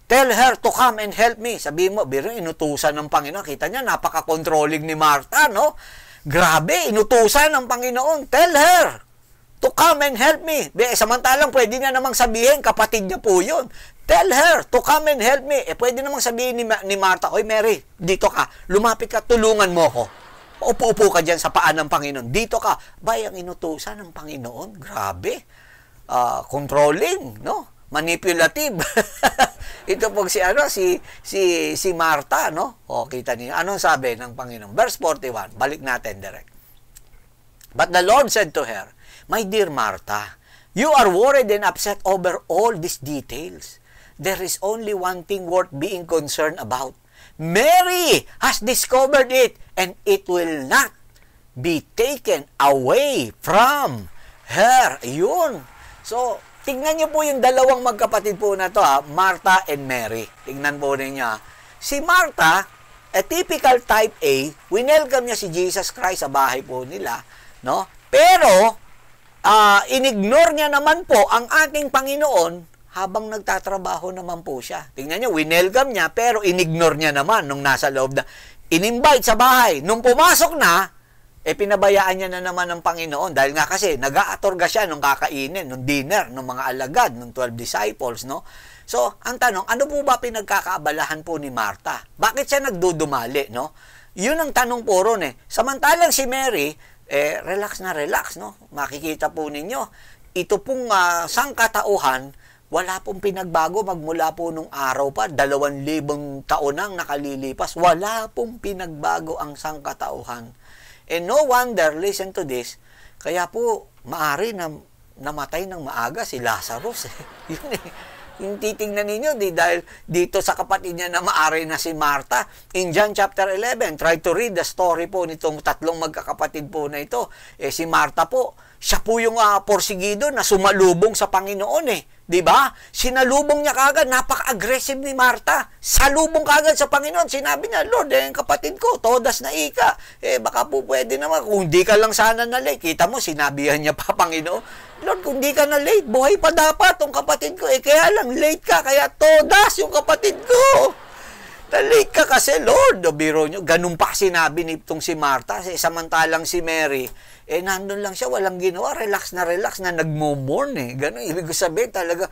A: Tell her to come and help me. Sabi mo, inutusan ng Panginoon. Kita niya, napaka-controlling ni Martha, no? Grabe, inutusan ng Panginoon. Tell her to come and help me. Samantalang pwede niya namang sabihin, kapatid niya po yun. Tell her to come and help me. Pwede namang sabihin ni Martha, oy Mary, dito ka. Lumapit ka, tulungan mo ko. Upo-upo ka dyan sa paan ng Panginoon. Dito ka. Ang inutusan ng Panginoon. Grabe. controlling, no? Manipulative. Ito pong si Martha, no? O, kita niyo. Anong sabi ng Panginoon? Verse 41. Balik natin direct. But the Lord said to her, "My dear Martha, you are worried and upset over all these details. There is only one thing worth being concerned about. Mary has discovered it, and it will not be taken away from her." Yun. So, tingnan niyo po yung dalawang magkapatid po na to, Martha and Mary. Tingnan po ninyo. Si Martha, a typical type A, winelcome niya si Jesus Christ sa bahay po nila, no? Pero, inignore niya naman po ang ating Panginoon habang nagtatrabaho naman po siya. Tingnan niyo, winelcome niya, pero inignore niya naman nung nasa loob na. In-invite sa bahay. Nung pumasok na, pinabayaan niya na naman ng Panginoon. Dahil nga kasi, nag-aatorga siya nung kakainin, nung dinner, nung mga alagad, nung 12 disciples, no? So, ang tanong, ano po ba pinagkakaabalahan po ni Martha? Bakit siya nagdudumali, no? Yun ang tanong po ron, eh. Samantalang si Mary, relax na relax, no? Makikita po ninyo, ito pong sangkatauhan, wala pong pinagbago magmula po nung araw pa, 2,000 taon nang nakalilipas, wala pong pinagbago ang sangkatauhan. And no wonder, listen to this, kaya po maari na namatay ng maaga si Lazarus. Yun eh. Yung titingnan ninyo, dahil dito sa kapatid niya na maari na si Martha. In John chapter 11, try to read the story po nitong tatlong magkakapatid po na ito. Si Martha po, siya po yung porsigido na sumalubong sa Panginoon eh. Diba? Sinalubong niya kagad, napaka-aggressive ni Martha. Salubong kagad sa Panginoon. Sinabi niya, Lord, kapatid ko, todas na ika. Baka po pwede naman, kung di ka lang sana na late. Kita mo, sinabihan niya pa, Panginoon, Lord, kung di ka na late, buhay pa dapat ang kapatid ko. Kaya lang, late ka, kaya todas yung kapatid ko. Na-late ka kasi, Lord. O biro nyo, ganun pa sinabi nitong si Martha. Samantalang si Mary, nandun lang siya, walang ginawa, relax na nagmo-mourn eh. Ganun, ibig sabihin talaga,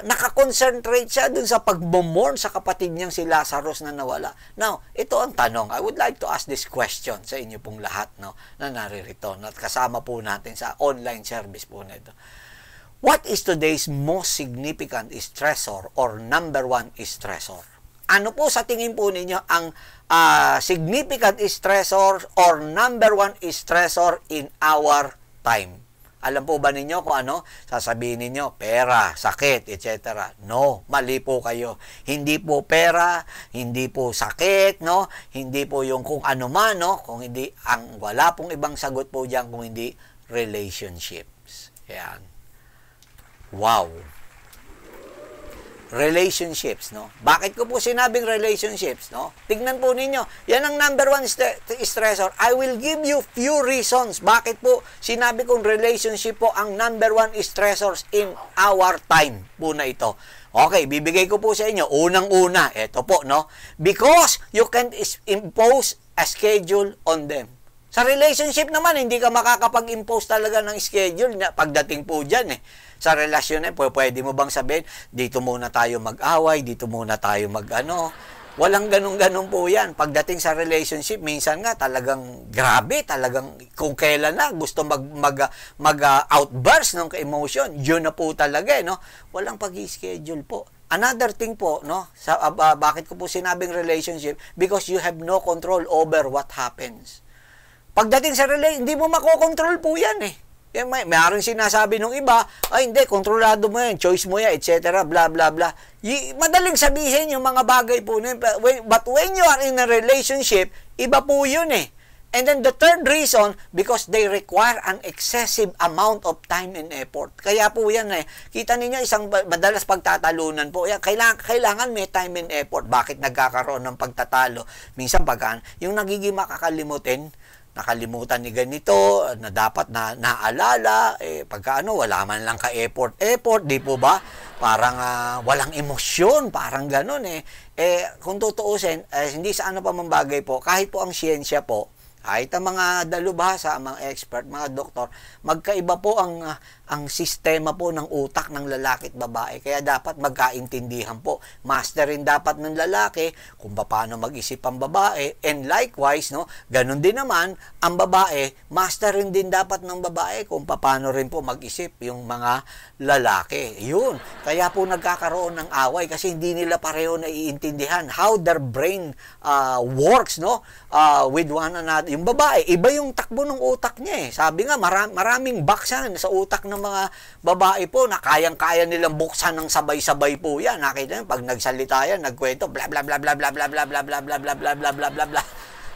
A: nakakonsentrate siya dun sa pagmo-mourn sa kapatid niyang si Lazarus na nawala. Now, ito ang tanong. I would like to ask this question sa inyo pong lahat, no, na naririto, at kasama po natin sa online service po na ito. What is today's most significant stressor or number one stressor? Ano po sa tingin po ninyo ang significant stressor or number one stressor in our time? Alam po ba ninyo kung ano? Sasabihin ninyo, pera, sakit, etc. No, mali po kayo. Hindi po pera, hindi po sakit, no? Hindi po yung kung ano man, no? Kung hindi, wala pong ibang sagot po diyan kung hindi relationships. Yan. Wow. Relationships, no? Bakit ko po sinabing relationships, no? Tignan po ninyo, yan ang number one stressor. I will give you few reasons. Bakit po sinabi kong relationship po ang number one stressors in our time po na ito? Okay, bibigay ko po sa inyo. Unang-una, ito po, no? Because you can impose a schedule on them. Sa relationship naman, hindi ka makakapag-impose talaga ng schedule pagdating po dyan eh. Sa relasyon pwede mo bang sabihin, dito muna tayo mag-away, dito muna tayo mag-ano. Walang ganun-ganun po yan. Pagdating sa relationship, minsan nga talagang grabe, talagang kung kailan na gusto mag-outburst ng emotion, yun na po talaga, no? Walang pag-schedule po. Another thing po, no? Bakit ko po sinabing relationship? Because you have no control over what happens. Pagdating sa relationship, hindi mo makokontrol po yan eh. Mayroong sinasabi ng iba, ay hindi, kontrolado mo yan, choice mo yan, etc. Blah, blah, blah. Madaling sabihin yung mga bagay po na yun. But when you are in a relationship, iba po yun eh. And then the third reason, because they require an excessive amount of time and effort. Kaya po yan eh. Kita ninyo, isang madalas pagtatalunan po. Yan, kailangan may time and effort. Bakit nagkakaroon ng pagtatalo? Minsan yung nagiging makakalimutin ni ganito, na dapat na naalala, wala man lang ka-effort, di po ba? Parang walang emosyon, parang ganun eh. Kung tutuusin, hindi sa ano pa man bagay po, kahit po ang siyensya po, Kahit ang mga dalubhasa, ang mga expert, mga doktor, magkaiba po ang sistema po ng utak ng lalaki at babae. Kaya dapat magkaintindihan po. Masterin dapat ng lalaki kung paano mag-isip ang babae. And likewise, no, ganun din naman, ang babae, masterin din dapat ng babae kung paano rin po mag-isip yung mga lalaki. Yun. Kaya po nagkakaroon ng away kasi hindi nila pareho naiintindihan how their brain works, no, with one another. Yung babae, iba yung takbo ng utak niya eh. Sabi nga, maraming baksan sa utak ng mga babae po na kayang-kaya nilang buksan ng sabay-sabay po yan. Nakita niyo, pag nagsalita yan, nagkwento, bla bla bla bla bla bla bla bla bla bla bla bla bla bla bla bla.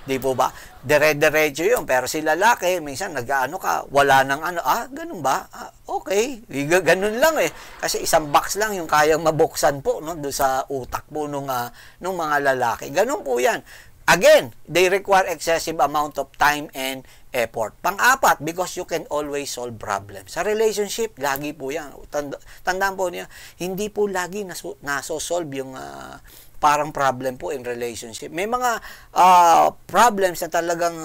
A: Di po ba? Dire-diretso yun. Pero si lalaki, minsan nag-ano ka, wala nang ano, ganun ba? Okay. Ganun lang eh. Kasi isang box lang yung kayang mabuksan po, no, doon sa utak po nung mga lalaki. Ganun po yan. Again, they require excessive amount of time and effort. Pang-apat, because you can always solve problems. Sa relationship, lagi po yan. Tandaan po niya, hindi po lagi nasosolve yung parang problem po in relationship. May mga problems na talagang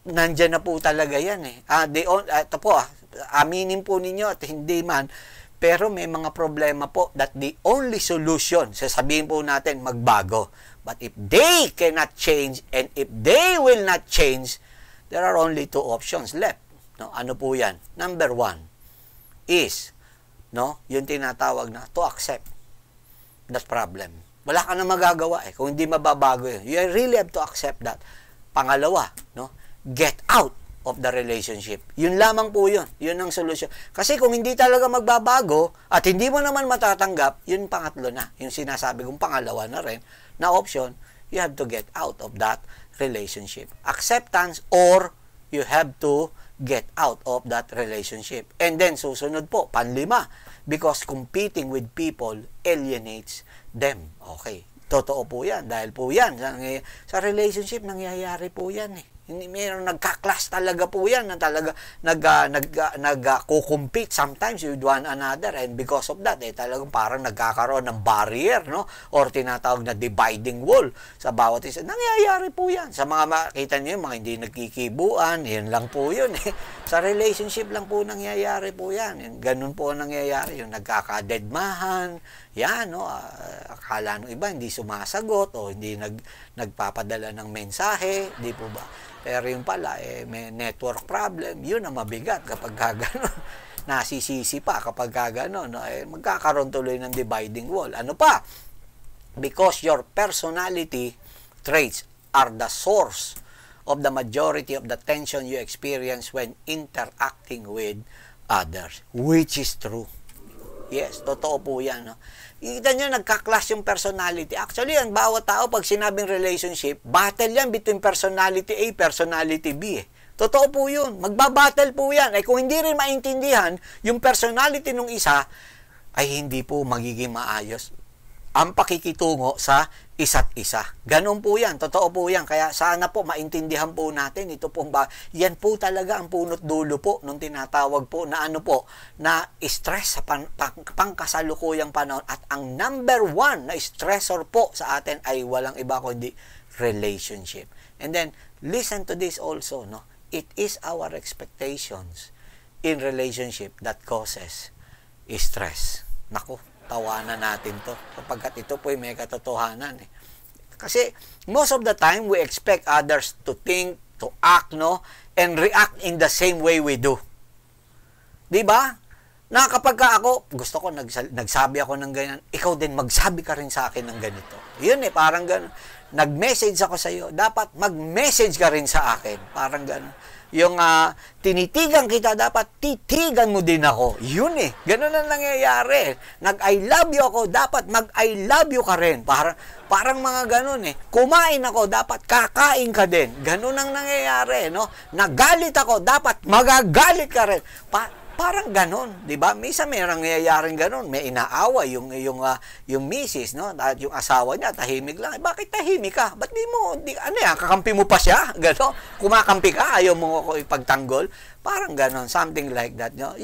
A: nandyan na po talaga yan eh. Ito po, aminin po ninyo at hindi man, pero may mga problema po that the only solution, sasabihin po natin, magbago. But if they cannot change and if they will not change, there are only two options left. No? Ano po yan? Number one is, no, yung tinatawag na to accept that problem. Wala ka na magagawa eh. Kung hindi mababago yun, you really have to accept that. Pangalawa, no, get out of the relationship. Yun lamang po yun. Yun ang solusyon. Kasi kung hindi talaga magbabago at hindi mo naman matatanggap, yun pangatlo na. Yung sinasabi kong pangalawa na rin, na option, you have to get out of that relationship. Acceptance or you have to get out of that relationship. And then, susunod po, panlima, because competing with people alienates them. Okay. Totoo po yan. Dahil po yan, sa relationship, nangyayari po yan eh. Mayroong nagka-clash talaga po yan na talaga nag-compete sometimes with one another, and because of that talagang parang nagkakaroon ng barrier, no, or tinatawag na dividing wall sa bawat isa. Nangyayari po yan sa mga makita niyo, mga hindi nagkikibuan, yun lang po yun eh. Sa relationship lang po nangyayari po yan. Ganun po nangyayari, yung nagkakadedmahan yan, no, akala ng iba hindi sumasagot o hindi nagpapadala ng mensahe, di po ba? Pero yung pala, may network problem, yun ang mabigat kapag gano'n. Nasisisi pa kapag gano'n. No? Magkakaroon tuloy ng dividing wall. Ano pa? Because your personality traits are the source of the majority of the tension you experience when interacting with others. Which is true. Yes, totoo po yan. No? Kita nyo, nagka-clash yung personality. Actually, ang bawat tao, pag sinabing relationship, battle yan between personality A, personality B. Totoo po yun. Magbabattle po yan. Kung hindi rin maintindihan, yung personality ng isa, ay hindi po magiging maayos ang pakikitungo sa isa't isa. Ganun po yan. Totoo po yan. Kaya sana po maintindihan po natin. Ito pong yan po talaga ang punot dulo po nung tinatawag po na ano po, na stress sa pangkasalukuyang panahon. At ang number one na stressor po sa atin ay walang iba kundi relationship. And then, listen to this also, no? It is our expectations in relationship that causes stress. Naku, tawanan natin to sapagkat ito po ay may katotohanan eh. Kasi most of the time we expect others to think, to act, no, and react in the same way we do. 'Di ba? Na kapag ako gusto ko nagsabi ako ng ganyan, ikaw din magsabi ka rin sa akin ng ganito. 'Yun eh, parang gano'n. Nag-message ako sa iyo, dapat mag-message ka rin sa akin. Parang gano'n. Yung tinitigan kita, dapat titigan mo din ako. Yun eh. Ganun ang nangyayari. Nag-I love you ako, dapat mag-I love you ka rin. Parang mga ganun eh. Kumain ako, dapat kakain ka din. Ganun ang nangyayari, no? Nagalit ako, dapat magagalit ka rin. Parang ganun, 'di ba? Minsan may nangyayaring ganun, may inaaway yung misis, no? At yung asawa niya tahimik lang. Bakit tahimik ka? Ba't kakampi mo pa siya? Gano? Kumakampi ka, ayaw mo ako ipagtanggol. Parang ganun, something like that, no?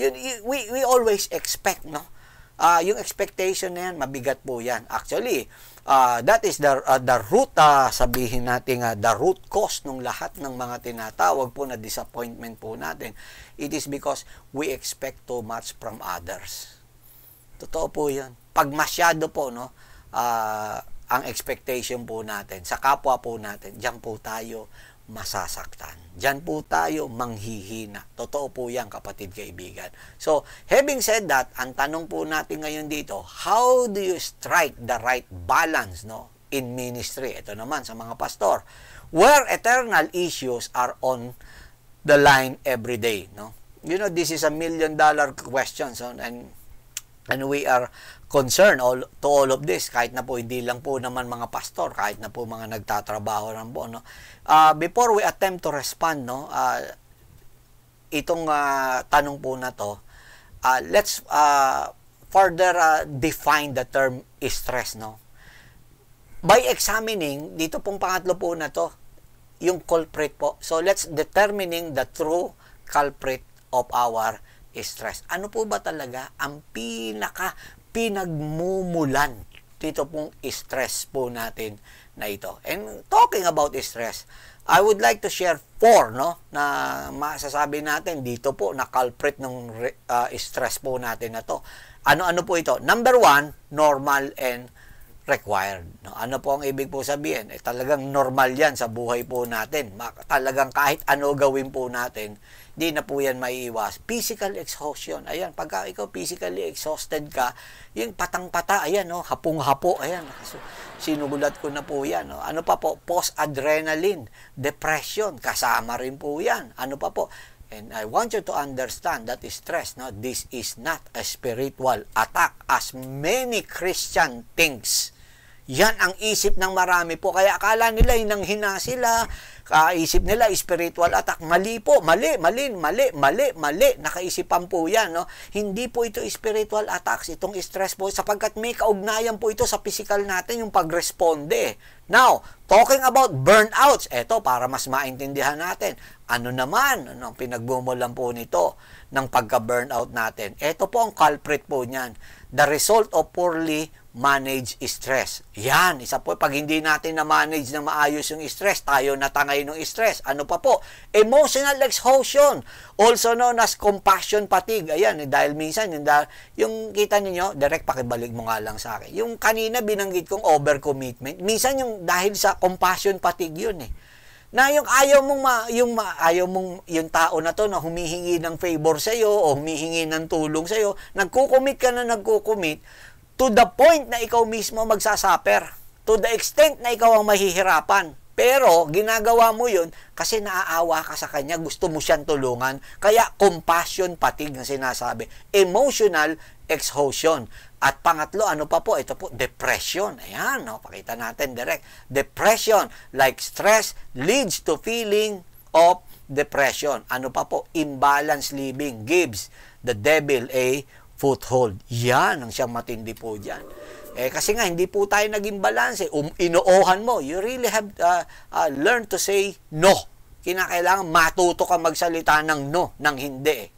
A: We always expect, no, yung expectation na yan, mabigat po yan. Actually, that is the root, sabihin natin, the root cause ng lahat ng mga tinatawag po na disappointment po natin. It is because we expect too much from others. Totoo po yan. Pag masyado po, no, ang expectation po natin sa kapwa po natin, diyan po tayo masasaktan. Diyan po tayo manghihina. Totoo po yan, kapatid, kaibigan. So, having said that, ang tanong po natin ngayon dito, how do you strike the right balance, no, in ministry? Ito naman sa mga pastor. Where eternal issues are on the line every day, no? You know, this is a $1 million question, so, and we are concerned to all of this, kahit na po hindi lang po naman mga pastor, kahit na po mga nagtatrabaho lang po, no? Before we attempt to respond, no, itong tanong po na to, let's further define the term stress, no? By examining, dito pong pangatlo po na to, yung culprit po. So, let's determining the true culprit of our stress. Ano po ba talaga ang pinagmumulan dito pong stress po natin na ito? And talking about stress, I would like to share 4, no, na masasabi natin dito po na culprit ng stress po natin na to. Ano-ano po ito? Number 1, normal and required. No? Ano po ang ibig po sabihin? Talagang normal yan sa buhay po natin. Talagang kahit ano gawin po natin, di na po yan maiiwas. Physical exhaustion. Ayan, pagka ikaw physically exhausted ka, yung patang-pata, ayan, no, hapong-hapo, ayan, sinugulat ko na po yan. No? Ano pa po? Post-adrenaline, depression, kasama rin po yan. Ano pa po? And I want you to understand that stress, no, this is not a spiritual attack as many Christian thinks. Yan ang isip ng marami po. Kaya akala nila hinang-hina sila. Kaisip nila spiritual attack. Mali po. Mali. Nakaisipan po yan. No? Hindi po ito spiritual attacks. Itong stress po. Sapagkat may kaugnayan po ito sa physical natin, yung pagresponde. Now, talking about burnouts. Eto, para mas maintindihan natin. Ano naman? Ano ang pinagbumulan po nito ng pagka-burnout natin? Eto po ang culprit po niyan. The result of poorly manage stress. Yan, isa po, pag hindi natin na-manage na maayos yung stress, tayo natangay ng stress. Ano pa po? Emotional exhaustion, also known as compassion fatigue. Ayan, dahil minsan, yung kita niyo, direct pakibalik mo nga lang sa akin. Yung kanina binanggit kong overcommitment, minsan yung dahil sa compassion fatigue yun eh. Na yung ayaw mong yung tao na to na humihingi ng favor sa iyo o humihingi ng tulong sa iyo, nagko-commit ka na to the point na ikaw mismo magsasaper, to the extent na ikaw ang mahihirapan. Pero ginagawa mo yun kasi naaawa ka sa kanya, gusto mo siyang tulungan. Kaya compassion fatigue na sinasabi. Emotional exhaustion. At pangatlo, ano pa po? Ito po, depression. Ayan, no? Pakita natin direct. Depression, like stress, leads to feeling of depression. Ano pa po? Imbalanced living gives the devil a foothold. Yan ang siyang matindi po dyan. Kasi nga, hindi po tayo naging balance. Inoohan mo. You really have learn to say no. Kinakailangan matuto ka magsalita ng no, ng hindi.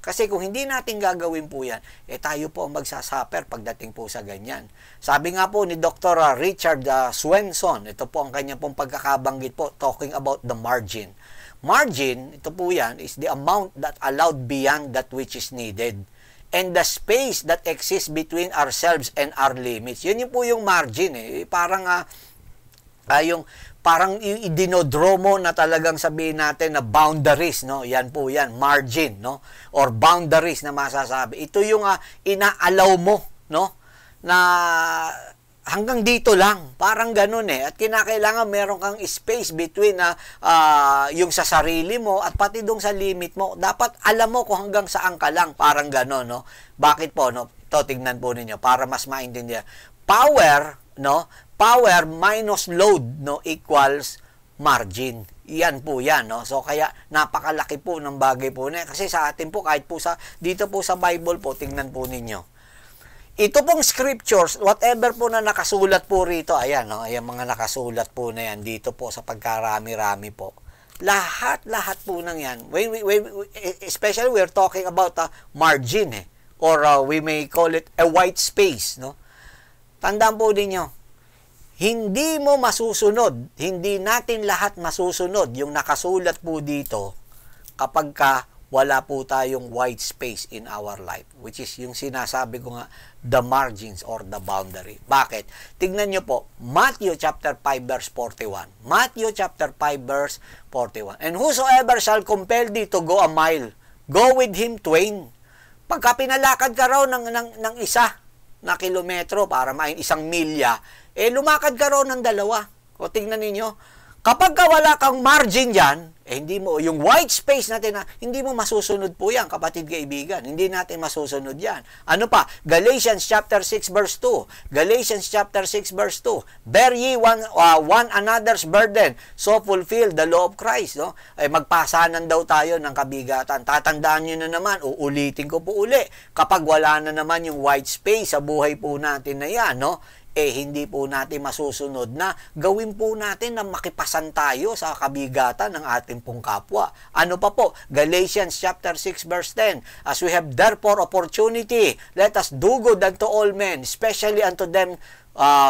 A: Kasi kung hindi natin gagawin po yan, tayo po ang magsasuffer pagdating po sa ganyan. Sabi nga po ni Dr. Richard Swenson, ito po ang kanya pong pagkakabanggit po, talking about the margin. Margin, ito po yan, is the amount that allowed beyond that which is needed. And the space that exists between ourselves and our limits. Yun po yung margin eh. Parang parang idinodromo na talagang sabihin natin na boundaries, no? Yan po yan, margin, no? Or boundaries na masasabi. Ito yung inaalaw mo, no? Na hanggang dito lang, parang ganun eh. At kinakailangan meron kang space between yung sa sarili mo at pati dong sa limit mo. Dapat alam mo kung hanggang saan ka lang, parang ganun, no? Bakit po, no? Ito, tignan po ninyo para mas maintindihan. Power, no? Power minus load, no, equals margin. Yan po yan, no? So, kaya napakalaki po ng bagay po na. Kasi sa atin po, kahit po dito po sa Bible po, tingnan po ninyo. Ito pong scriptures, whatever po na nakasulat po rito, ayan, no? Ayan mga nakasulat po na yan, dito po sa pagkarami-rami po. Lahat po nang yan. Especially we're talking about margin, or we may call it a white space, no? Tandaan po ninyo, hindi mo masusunod, hindi natin lahat masusunod yung nakasulat po dito kapag ka wala po tayong white space in our life, which is yung sinasabi ko nga, the margins or the boundary. Bakit? Tignan nyo po, Matthew chapter 5 verse 41. Matthew chapter 5 verse 41. And whosoever shall compel thee to go a mile, go with him twain. Pagka pinalakad ka raw ng isa na kilometro para main isang milya, lumakad ka raw ng dalawa. O tignan ninyo, kapag ka wala kang margin dyan, hindi mo, yung white space natin, hindi mo masusunod po yan, kapatid kaibigan. Hindi natin masusunod yan. Ano pa? Galatians chapter 6 verse 2. Galatians chapter 6 verse 2. Bear ye one another's burden, so fulfill the law of Christ. No? Ay magpasanan daw tayo ng kabigatan. Tatandaan nyo na naman, uulitin ko po uli. Kapag wala na naman yung white space sa buhay po natin na yan, no? Hindi po natin masusunod na gawin po natin na makipasan tayo sa kabigatan ng ating pong kapwa. Ano pa po? Galatians chapter 6 verse 10. As we have therefore opportunity, let us do good unto all men, especially unto them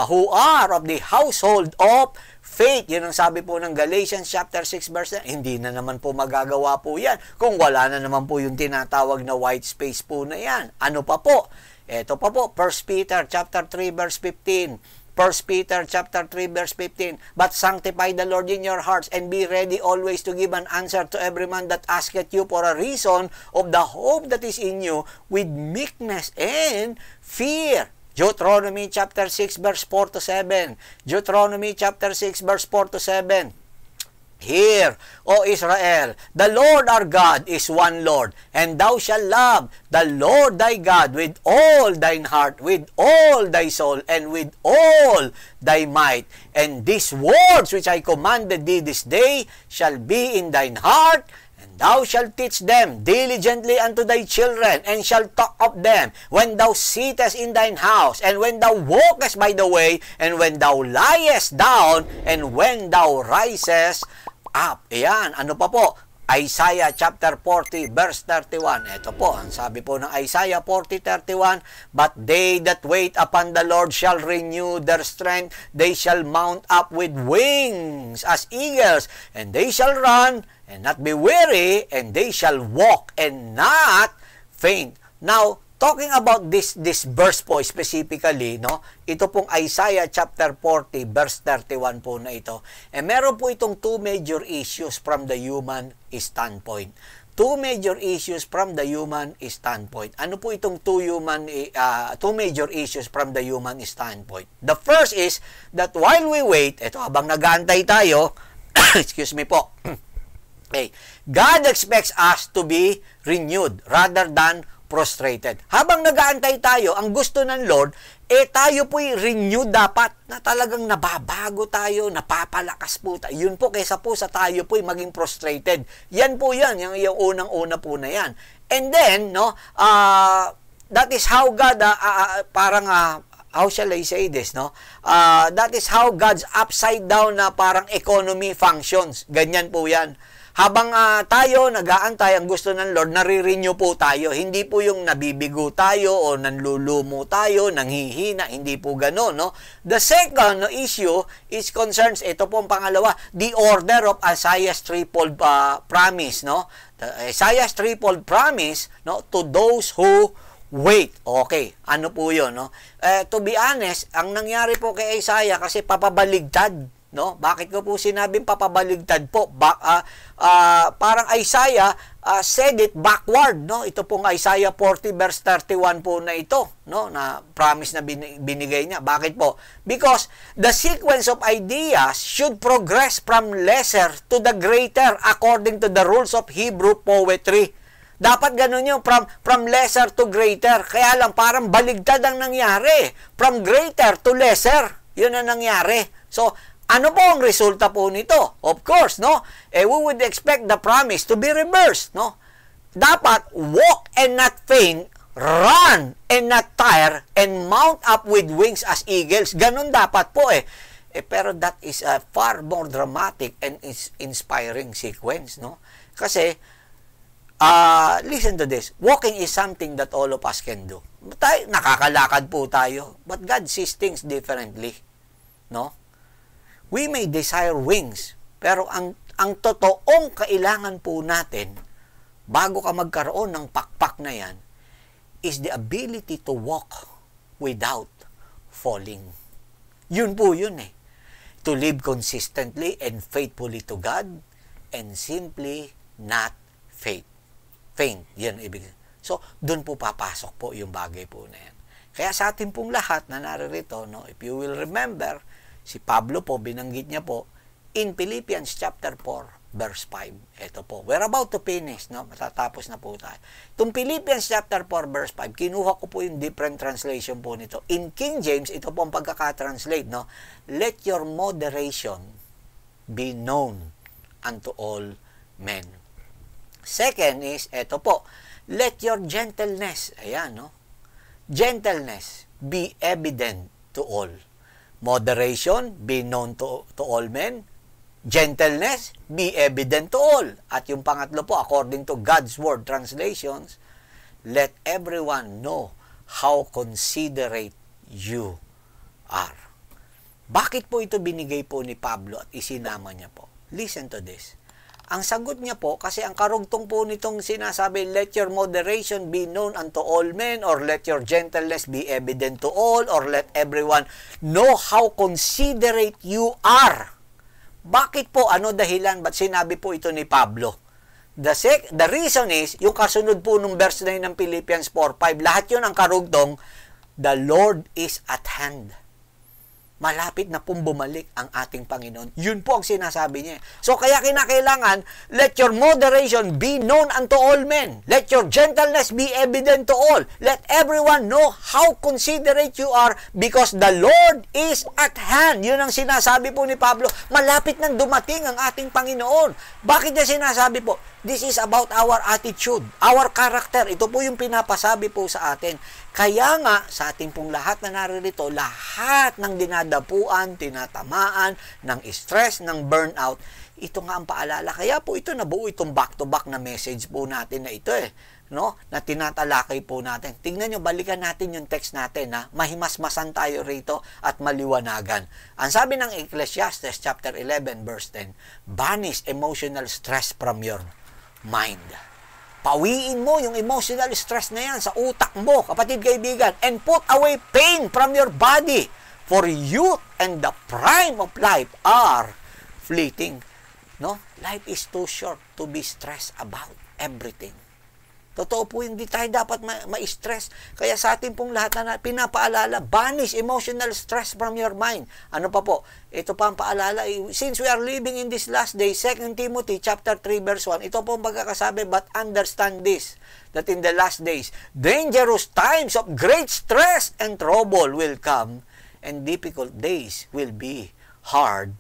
A: who are of the household of faith. Yun ang sabi po ng Galatians chapter 6 verse 10. Hindi na naman po magagawa po yan kung wala na naman po yung tinatawag na white space po na yan. Ano pa po? Ito pa po, 1 Peter chapter 3 verse 15. 1 Peter chapter 3 verse 15. But sanctify the Lord in your hearts and be ready always to give an answer to every man that asketh you for a reason of the hope that is in you with meekness and fear. Deuteronomy chapter 6 verse 4 to 7. Deuteronomy chapter 6 verse 4 to 7. Hear, O Israel, the Lord our God is one Lord, and thou shalt love the Lord thy God with all thine heart, with all thy soul, and with all thy might. And these words which I commanded thee this day shall be in thine heart, and thou shalt teach them diligently unto thy children, and shalt talk of them when thou sittest in thine house, and when thou walkest by the way, and when thou liest down, and when thou risest up. Ayan, ano pa po? Isaiah chapter 40 verse 31. Ito po, ang sabi po ng Isaiah 40:31, but they that wait upon the Lord shall renew their strength, they shall mount up with wings as eagles, and they shall run and not be weary, and they shall walk and not faint. Now, talking about this verse po specifically, no? Ito pong Isaiah chapter 40 verse 31 po na ito. Meron po itong two major issues from the human standpoint. Two major issues from the human standpoint. Ano po itong two major issues from the human standpoint? The first is that while we wait, ito habang nag-aantay tayo, excuse me po. Okay, God expects us to be renewed rather than prostrated. Habang nag-aantay tayo, ang gusto ng Lord, tayo po'y renew dapat, na talagang nababago tayo, napapalakas po tayo. Yun po, kaysa po sa tayo po'y maging prostrated. Yan po yan, yung unang-una po na yan. And then, no, that is how God, how shall I say this, no? That is how God's upside down na parang economy functions. Ganyan po yan. Habang tayo nag-aantay, ang gusto ng Lord, nare-renew po tayo. Hindi po yung nabibigo tayo o nanlulumo tayo, nanghihina, hindi po gano'n, no? The second issue is concerns, ito po ang pangalawa, the order of Isaiah's threefold promise, no? Isaiah's threefold promise, no, to those who wait. Okay, ano po yun, no? To be honest, ang nangyari po kay Isaiah kasi papabaligtad, no? Bakit ko po sinabing papabaligtad po? Parang Isaiah said it backward, no? Ito pong Isaiah 40 verse 31 po na ito, no? Na promise na binigay niya. Bakit po? Because the sequence of ideas should progress from lesser to the greater according to the rules of Hebrew poetry. Dapat ganun yung from lesser to greater. Kaya lang parang baligtad ang nangyari. From greater to lesser. Yun ang nangyari. So, ano po ang resulta po nito? Of course, no? We would expect the promise to be reversed, no? Dapat walk and not faint, run and not tire, and mount up with wings as eagles. Ganun dapat po pero that is a far more dramatic and inspiring sequence, no? Kasi Listen to this. Walking is something that all of us can do. Nakakalakad po tayo. But God sees things differently. No? We may desire wings. Pero ang totoong kailangan po natin, bago ka magkaroon ng pakpak na yan, is the ability to walk without falling. Yun po yun eh. To live consistently and faithfully to God and simply not faint. Yan ibig. So, doon po papasok po yung bagay po na yan. Kaya sa atin pong lahat na naririto, no, if you will remember, si Pablo po, binanggit niya po, in Philippians chapter 4, verse 5. Ito po. We're about to finish, no? Matatapos na po tayo. Itong Philippians chapter 4, verse 5, kinuha ko po yung different translation po nito. In King James, ito po ang pagkakatranslate, no? Let your moderation be known unto all men. Second is, ito po, let your gentleness, ayan, no? Gentleness be evident to all. Moderation be known to all men. Gentleness be evident to all. At yung pangatlo po, according to God's Word translations, let everyone know how considerate you are. Bakit po ito binigay po ni Pablo at isinama niya po? Listen to this. Ang sagot niya po, kasi ang karugtong po nitong sinasabi, let your moderation be known unto all men, or let your gentleness be evident to all, or let everyone know how considerate you are. Bakit po? Ano dahilan? Ba't sinabi po ito ni Pablo? The reason is, yung kasunod po nung verse 9 ng Philippians 4:5, lahat yun ang karugtong, the Lord is at hand. Malapit na pong bumalik ang ating Panginoon. Yun po ang sinasabi niya. So, kaya kinakailangan, let your moderation be known unto all men. Let your gentleness be evident to all. Let everyone know how considerate you are because the Lord is at hand. Yun ang sinasabi po ni Pablo. Malapit nang dumating ang ating Panginoon. Bakit niya sinasabi po? This is about our attitude, our character. Ito po yung pinapasabi po sa atin. Kaya nga, sa ating pong lahat na naririto, lahat ng dinadapuan, tinatamaan, ng stress, ng burnout, ito nga ang paalala. Kaya po ito nabuo itong back-to-back na message po natin na ito no? Na tinatalakay po natin. Tingnan nyo, balikan natin yung text natin, mahimasmasan tayo rito at maliwanagan. Ang sabi ng Ecclesiastes chapter 11 verse 10, banish emotional stress from your mind. Pawiin mo yung emotional stress na yan sa utak mo, kapatid kaibigan, and put away pain from your body, for youth and the prime of life are fleeting. No? Life is too short to be stressed about everything. Totoo po, hindi tayo dapat ma-stress. Kaya sa atin pong lahat na pinapaalala, banish emotional stress from your mind. Ano pa po? Ito pa ang paalala. Since we are living in this last day, 2 Timothy chapter 3 verse 1, ito po ang pagkakasabi, but understand this, that in the last days, dangerous times of great stress and trouble will come, and difficult days will be hard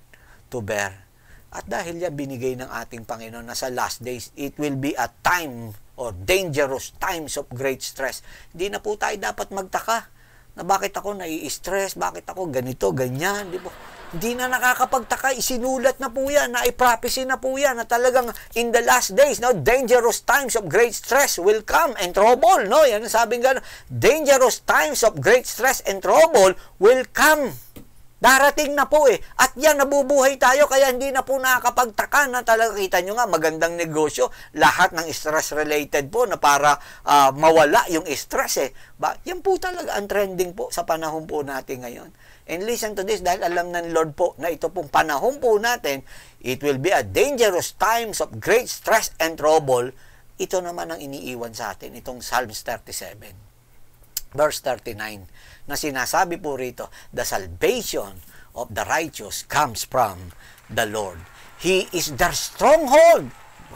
A: to bear. At dahil yan binigay ng ating Panginoon na sa last days, it will be a time or dangerous times of great stress. Hindi na po tayo dapat magtaka na bakit ako nai-stress, bakit ako ganito, ganyan. Hindi na nakakapagtaka, isinulat na po yan, na-prophecy na po yan, na talagang in the last days, no, dangerous times of great stress will come and trouble. No? Yan ang sabing gano'n, dangerous times of great stress and trouble will come. Darating na po At yan, nabubuhay tayo, kaya hindi na po nakakapagtaka na talaga, kita nyo nga, magandang negosyo. Lahat ng stress-related po na para mawala yung stress Yan po talaga ang trending po sa panahon po natin ngayon. And listen to this, dahil alam ng Lord po na ito pong panahon po natin, it will be a dangerous times of great stress and trouble. Ito naman ang iniiwan sa atin, itong Psalms 37. Verse 39, na sinasabi po rito, the salvation of the righteous comes from the Lord. He is their stronghold.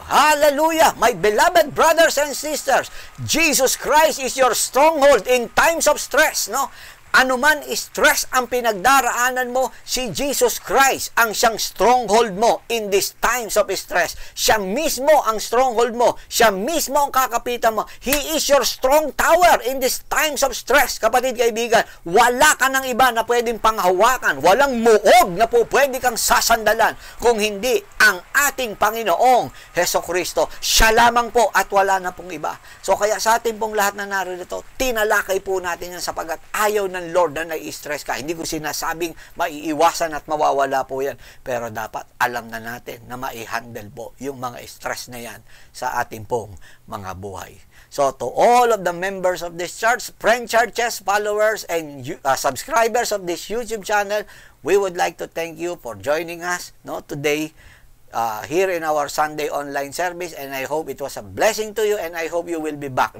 A: Hallelujah! My beloved brothers and sisters, Jesus Christ is your stronghold in times of stress, no? anuman stress ang pinagdaraanan mo, si Jesus Christ ang siyang stronghold mo in these times of stress. Siya mismo ang stronghold mo. Siya mismo ang kakapitan mo. He is your strong tower in these times of stress. Kapatid, kaibigan, wala ka ng iba na pwedeng panghawakan. Walang muog na po pwede kang sasandalan kung hindi ang ating Panginoong Hesukristo. Siya lamang po at wala na pong iba. So kaya sa ating pong lahat na narito, tinalakay po natin yan sapagat ayaw ng Lord na nai-stress ka. Hindi ko sinasabing maiiwasan at mawawala po yan. Pero dapat alam na natin na mai-handle po yung mga stress na yan sa ating pong mga buhay. So to all of the members of this church, friend churches, followers, and subscribers of this YouTube channel, we would like to thank you for joining us today here in our Sunday online service, and I hope it was a blessing to you, and I hope you will be back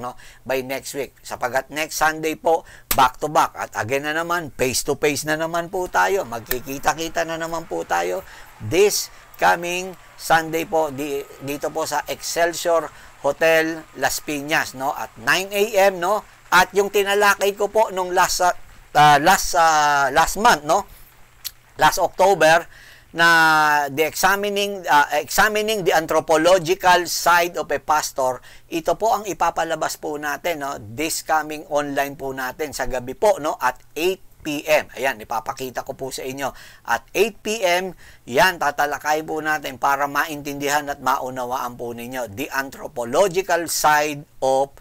A: by next week, sapagat next Sunday po back to back, at again na naman face to face na naman po tayo, magkikita-kita na naman po tayo this coming Sunday po dito po sa Excelsior Hotel Las Piñas at 9 AM at yung tinalakay ko po nung last month last October na examining the anthropological side of a pastor, ito po ang ipapalabas po natin this coming online po natin sa gabi po at 8 PM. Ayan, ipapakita ko po sa inyo. At 8 PM, yan, tatalakay po natin para maintindihan at maunawaan po ninyo the anthropological side of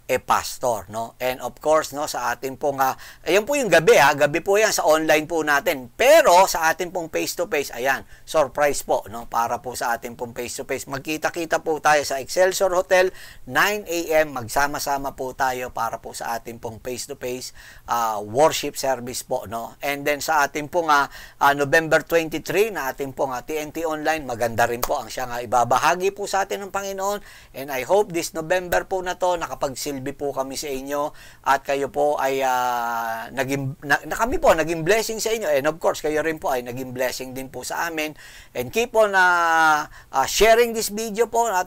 A: a pastor, And of course, sa atin pong, ayan po yung gabi, gabi po yan sa online po natin. Pero sa atin pong face-to-face, ayan, surprise po, para po sa atin pong face-to-face. Magkita-kita po tayo sa Excelsior Hotel, 9 AM, magsama-sama po tayo para po sa atin pong face-to-face worship service po, And then sa atin pong November 23 na atin pong TNT Online, maganda rin po ang siyang ibabahagi po sa atin ng Panginoon. And I hope this November po na to, nakapagsilbi po kami sa inyo at kayo po ay kami po naging blessing sa inyo, and of course kayo rin po ay naging blessing din po sa amin, and keep on sharing this video po at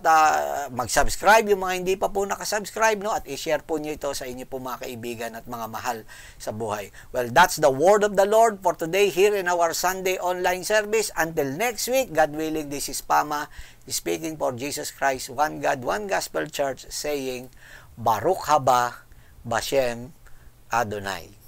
A: mag-subscribe yung mga hindi pa po nakasubscribe at i-share po nyo ito sa inyo po mga kaibigan at mga mahal sa buhay. Well, that's the word of the Lord for today here in our Sunday online service. Until next week, God willing, this is Pama speaking for Jesus Christ, One God, One Gospel Church, saying Baruch haba Bashem Adonai.